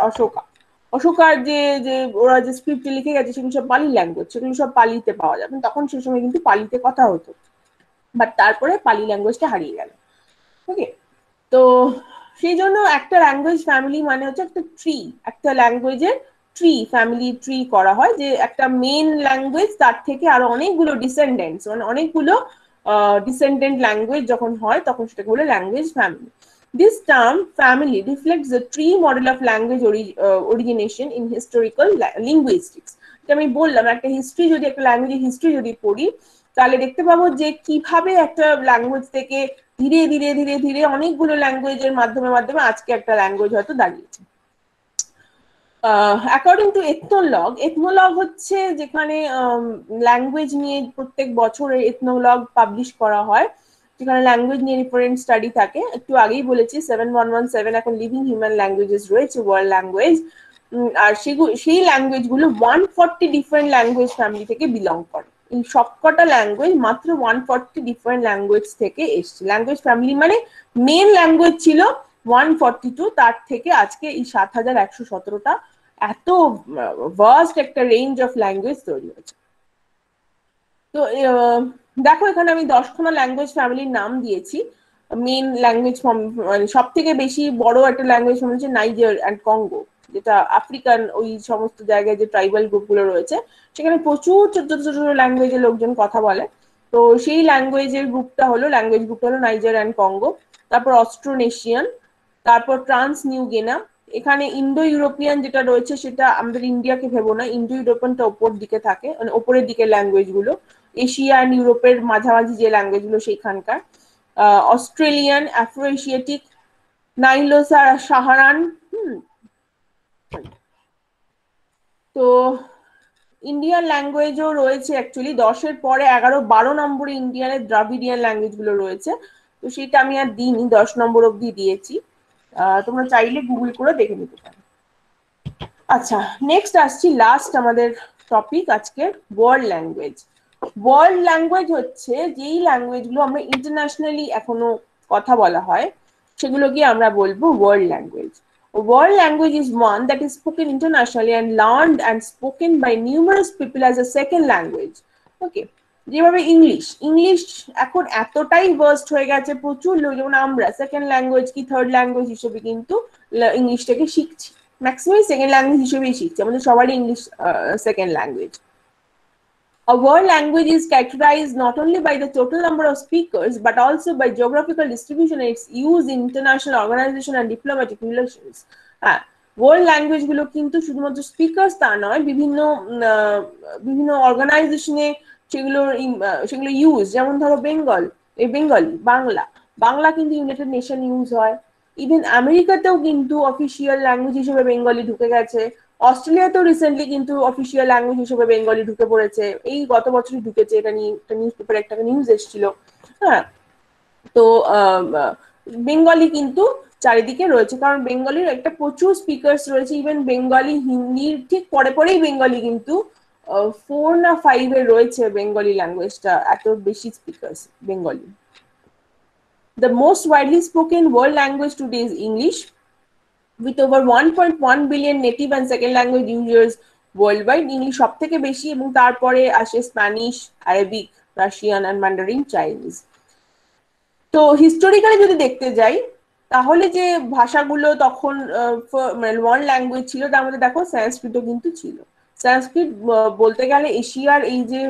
অশোকার যে যে ওরা যে স্ক্রিপ্টে লিখে গেছে সেগুলো সব পালি ল্যাঙ্গুয়েজ, সেগুলো সব পালিতে পাওয়া যাবে, তখন সেই সময় কিন্তু পালিতে কথা হতো। বাট তারপরে পালি ল্যাঙ্গুয়েজটা হারিয়ে গেল। ওকে, তো সেই জন্য একটা ল্যাঙ্গুয়েজ ফ্যামিলি মানে হচ্ছে একটা ট্রি, একটা ল্যাঙ্গুয়েজের ট্রি, ফ্যামিলি ট্রি করা হয়, যে একটা মেন ল্যাঙ্গুয়েজ তার থেকে আরো অনেকগুলো ডিসেন্ডেন্টস, মানে অনেকগুলো ডিসেন্ডেন্ট ল্যাঙ্গুয়েজ যখন হয় তখন সেটাকে বলে language family. This term family reflects the tree model of language origination in historical linguistics. আমি বললাম একটা হিস্ট্রি, যদি একটা ল্যাঙ্গুয়েজের হিস্ট্রি যদি পড়ি, তাহলে দেখতে পাবো যে কিভাবে একটা ল্যাঙ্গুয়েজ থেকে ধীরে ধীরে ধীরে ধীরে অনেকগুলো ল্যাঙ্গুয়েজের মাধ্যমে মাধ্যমে আজকে একটা ল্যাঙ্গুয়েজ হয়তো দাঁড়িয়েছে। অ্যাকর্ডিং টু এথনোলগ হচ্ছে যেখানে ল্যাঙ্গুয়েজ নিয়ে প্রত্যেক বছর এথনোলগ পাবলিশ করা হয়, যেখানে ল্যাঙ্গুয়েজ নিয়ে রিফারেন্ট স্টাডি থাকে। একটু আগেই বলেছি 7117 এখন লিভিং হিউম্যান ল্যাঙ্গুয়েজেস রয়েছে, ওয়ার্ল্ড ল্যাঙ্গুয়েজ। আর সেই ল্যাঙ্গুয়েজগুলো 140 ডিফারেন্ট ল্যাঙ্গুয়েজ ফ্যামিলি থেকে বিলং করে। এই সবকটা ল্যাঙ্গুয়েজ মাত্র 140 ডিফারেন্ট ল্যাঙ্গুয়েজ থেকে এসছে। ল্যাঙ্গুয়েজ ফ্যামিলি মানে মেন ল্যাঙ্গুয়েজ ছিল 142, তার থেকে আজকে এই 7117টা এত ভাস্ট একটা রেঞ্জ অফ ল্যাঙ্গুয়েজ তৈরি হয়েছে। তো দেখো এখানে আমি 10খানা ল্যাঙ্গুয়েজ ফ্যামিলির নাম দিয়েছি। মেন ল্যাঙ্গুয়েজ মানে সব থেকে বেশি বড় একটা ল্যাঙ্গুয়েজ ফ্যামিলি হচ্ছে নাইজার অ্যান্ড কঙ্গো, যেটা আফ্রিকান ওই সমস্ত জায়গায় যে ট্রাইবাল গ্রুপগুলো রয়েছে সেখানে প্রচুর ছোট ছোট ছোট ল্যাঙ্গুয়েজের লোকজন কথা বলে। তো সেই ল্যাঙ্গুয়েজ গ্রুপটা হলো নাইজার অ্যান্ড কঙ্গো। তারপর অস্ট্রোনেশিয়ান, তারপর ট্রান্স নিউ গিনা। এখানে ইন্দো ইউরোপিয়ান যেটা রয়েছে সেটা আমাদের ইন্ডিয়াকে ভেবো না, ইন্দো ইউরোপিয়ানটা ওপর দিকে থাকে, মানে ওপরের দিকে ল্যাঙ্গুয়েজ গুলো। এশিয়া অ্যান্ড ইউরোপের মাঝামাঝি যে ল্যাঙ্গুয়েজ গুলো সেইখানকার। Australian, Afro Asiatic, Nilo Saharan. তো ইন্ডিয়ান ল্যাঙ্গুয়েজও রয়েছে, অ্যাকচুয়ালি 10-এর পরে 11-12 নম্বরে ইন্ডিয়ানের দ্রাভিডিয়ান ল্যাঙ্গুয়েজ গুলো রয়েছে। তো সেটা আমি আর দিইনি, 10 নম্বর অব্দি দিয়েছি, তোমরা চাইলে গুগল করে দেখে নিতে পারো। আচ্ছা, নেক্সট আসছি লাস্ট আমাদের টপিক আজকে, ওয়ার্ল্ড ল্যাঙ্গুয়েজ। ওয়ার্ল্ড ল্যাঙ্গুয়েজ হচ্ছে যেই ল্যাঙ্গুয়েজগুলো আমরা ইন্টারন্যাশনালি এখনো কথা বলা হয় সেগুলোকে আমরা বলবো world language. World language is one that is spoken internationally and learned and spoken by numerous people as a second language. Okay, যেভাবে ইংলিশ এখন এতটাই ভার্স্ট হয়ে গেছে, প্রচুর লোক যেমন আমরা সেকেন্ড ল্যাঙ্গুয়েজ কি থার্ড ল্যাঙ্গুয়েজ হিসেবে কিন্তু ইংলিশটাকে শিখছি, ম্যাক্সিমাম সেকেন্ড ল্যাঙ্গুয়েজ হিসেবেই শিখছি, আমাদের সবারই English second language. A world language is characterized not only by the total number of speakers but also by geographical distribution and its use in international organization and diplomatic relations. World language গুলো কিন্তু শুধুমাত্র স্পিকার্স তা নয়, বিভিন্ন বিভিন্ন অর্গানাইজেশনে সেগুলো ইউজ, যেমন ধরো বেঙ্গলি বাংলা কিন্তু ইউনাইটেড নেশন ইউজ হয়। ইভেন আমেরিকাতেও কিন্তু অফিসিয়াল ল্যাঙ্গুয়েজ হিসেবে বেঙ্গলি ঢুকে গেছে। অস্ট্রেলিয়াতেও রিসেন্টলি কিন্তু অফিসিয়াল ল্যাঙ্গুয়েজ হিসেবে বেঙ্গলি ঢুকে পড়েছে, এই গত বছরই ঢুকেছে, এটা নিয়ে একটা নিউজ পেপারে একটা নিউজ এসেছিল। হ্যাঁ, তো বেঙ্গলি কিন্তু চারিদিকে রয়েছে, কারণ বেঙ্গলির একটা প্রচুর স্পিকার্স রয়েছে। ইভেন বেঙ্গলি হিন্দির ঠিক পরে পরেই বেঙ্গলি কিন্তু 4 না 5 এ রয়েছে বেঙ্গলি ল্যাঙ্গুয়েজটা, এত বেশি speakers Bengali. The most widely spoken world language today is English, with over 1.1 billion native and second language users worldwide. English সব থেকে বেশি, এবং তারপরে আসে Spanish, Arabic, Russian and Mandarin Chinese. তো হিস্টোরিক্যালি যদি দেখতে যাই, তাহলে যে ভাষাগুলো তখন মানে ওয়ার্ল্ড ল্যাঙ্গুয়েজ ছিল, তার মধ্যে দেখো সংস্কৃতও কিন্তু ছিল। সংস্কৃত বলতে গেলে এশিয়ার এই যে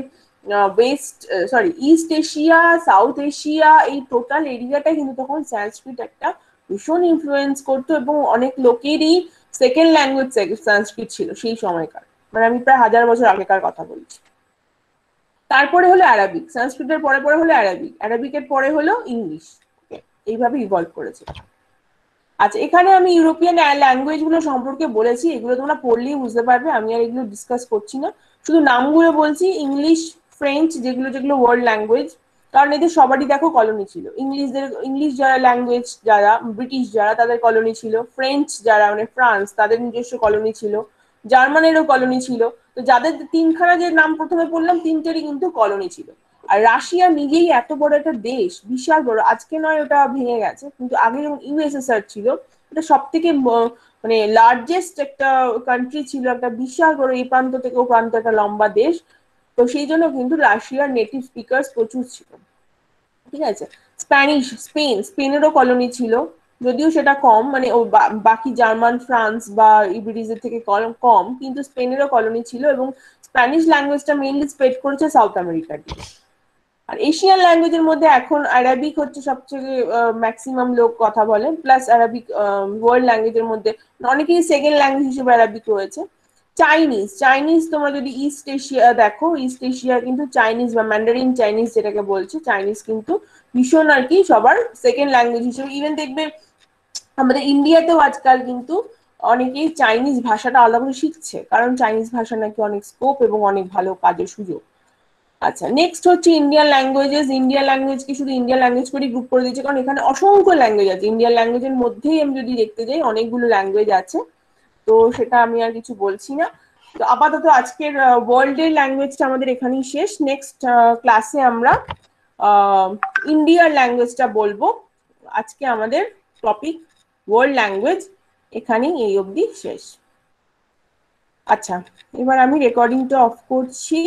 ইস্ট এশিয়া, সাউথ এশিয়া, এই টোটাল এরিয়াটা কিন্তু তখন সংস্কৃত একটা ভীষণ ইনফ্লুয়েন্স করতো, এবং অনেক লোকেরই সেকেন্ড ল্যাঙ্গুয়েজ সংস্কৃত ছিল সেই সময়কার, মানে আমি প্রায় 1000 বছর আগেকার কথা বলছি। তারপরে হলো আরবিক, সংস্কৃতের পরে পরে হলো আরবিক, আরবিকের পরে হলো ইংলিশ, এইভাবে ইভলভ করেছে। আচ্ছা, এখানে আমি ইউরোপিয়ান ল্যাঙ্গুয়েজ গুলো সম্পর্কে বলেছি, এগুলো তোমরা পড়লেই বুঝতে পারবে, আমি আর এগুলো ডিসকাস করছি না, শুধু নামগুলো বলছি। ইংলিশ, ফ্রেঞ্চ, যেগুলো ওয়ার্ল্ড ল্যাঙ্গুয়েজ, কারণ এদের সবারই দেখো কলোনি ছিল। ইংলিশ যারা ল্যাঙ্গুয়েজ, যারা ব্রিটিশ যারা, তাদের কলোনি ছিল। ফ্রেঞ্চ যারা মানে ফ্রান্স, তাদের নিজস্ব কলোনি ছিল। জার্মানেরও কলোনি ছিল। তো যাদের তিনখানা যে নাম প্রথমে বললাম, তিনটেরই কিন্তু কলোনি ছিল। আর রাশিয়া নিজেই এত বড় একটা দেশ, বিশাল বড়, আজকে নয় ওটা ভেঙে গেছে, কিন্তু আগে যখন ইউএসএসআর ছিল, এটা সব থেকে মানে লার্জেস্ট একটা কান্ট্রি ছিল, একটা বিশাল বড়, এই প্রান্ত থেকে ও প্রান্ত একটা লম্বা দেশ। তো সেই জন্য কিন্তু রাশিয়ার নেটিভ স্পিকার প্রচুর ছিল। ঠিক আছে, স্পেনেরও কলোনি ছিল, যদিও সেটা কম, মানে ও বাকি জার্মান, ফ্রান্স বা ব্রিটিশদের থেকে কম, কিন্তু স্পেনেরও কলোনি ছিল, এবং স্প্যানিশ ল্যাঙ্গুয়েজটা মেইনলি স্প্রেড করেছে সাউথ আমেরিকার দিকে। আর এশিয়ান ল্যাঙ্গুয়েজের মধ্যে এখন আরবিক হচ্ছে সবচেয়ে ম্যাক্সিমাম লোক কথা বলে, প্লাস আরবিক ওয়ার্ল্ড ল্যাঙ্গুয়েজের মধ্যে অনেকেই সেকেন্ড ল্যাঙ্গুয়েজ হিসেবে আরবিক রয়েছে। চাইনিজ তোমরা যদি ইস্ট এশিয়া দেখো, ইস্ট এশিয়া কিন্তু চাইনিজ বা ম্যান্ডারিন চাইনিজ যেটাকে বলছে, চাইনিজ কিন্তু ভীষণ আর কি সবার সেকেন্ড ল্যাঙ্গুয়েজ হিসেবে। ইভেন দেখবে আমাদের ইন্ডিয়াতেও আজকাল কিন্তু অনেকেই চাইনিজ ভাষাটা আলাদা করে শিখছে, কারণ চাইনিজ ভাষা নাকি অনেক স্কোপ এবং অনেক ভালো কাজের সুযোগ। আচ্ছা, নেক্সট হচ্ছে ইন্ডিয়ান ল্যাঙ্গুয়েজেস। ইন্ডিয়ান ল্যাঙ্গুয়েজকে শুধু ইন্ডিয়ান ল্যাঙ্গুয়েজ করে গ্রুপ করে দিয়েছে, কারণ এখানে অসংখ্য ল্যাঙ্গুয়েজ আছে। ইন্ডিয়ান ল্যাঙ্গুয়েজের মধ্যেই আমি যদি দেখতে যাই, অনেকগুলো ল্যাঙ্গুয়েজ আছে, তো সেটা আমি আর কিছু বলছি না। তো আপাতত আজকের ওয়ার্ল্ডের ল্যাঙ্গুয়েজটা আমাদের এখানেই শেষ। নেক্সট ক্লাসে আমরা ইন্ডিয়ার ল্যাঙ্গুয়েজটা বলবো। আজকে আমাদের টপিক ওয়ার্ল্ড ল্যাঙ্গুয়েজ, এখানেই এই অবধি শেষ। আচ্ছা, এবার আমি রেকর্ডিংটা অফ করছি।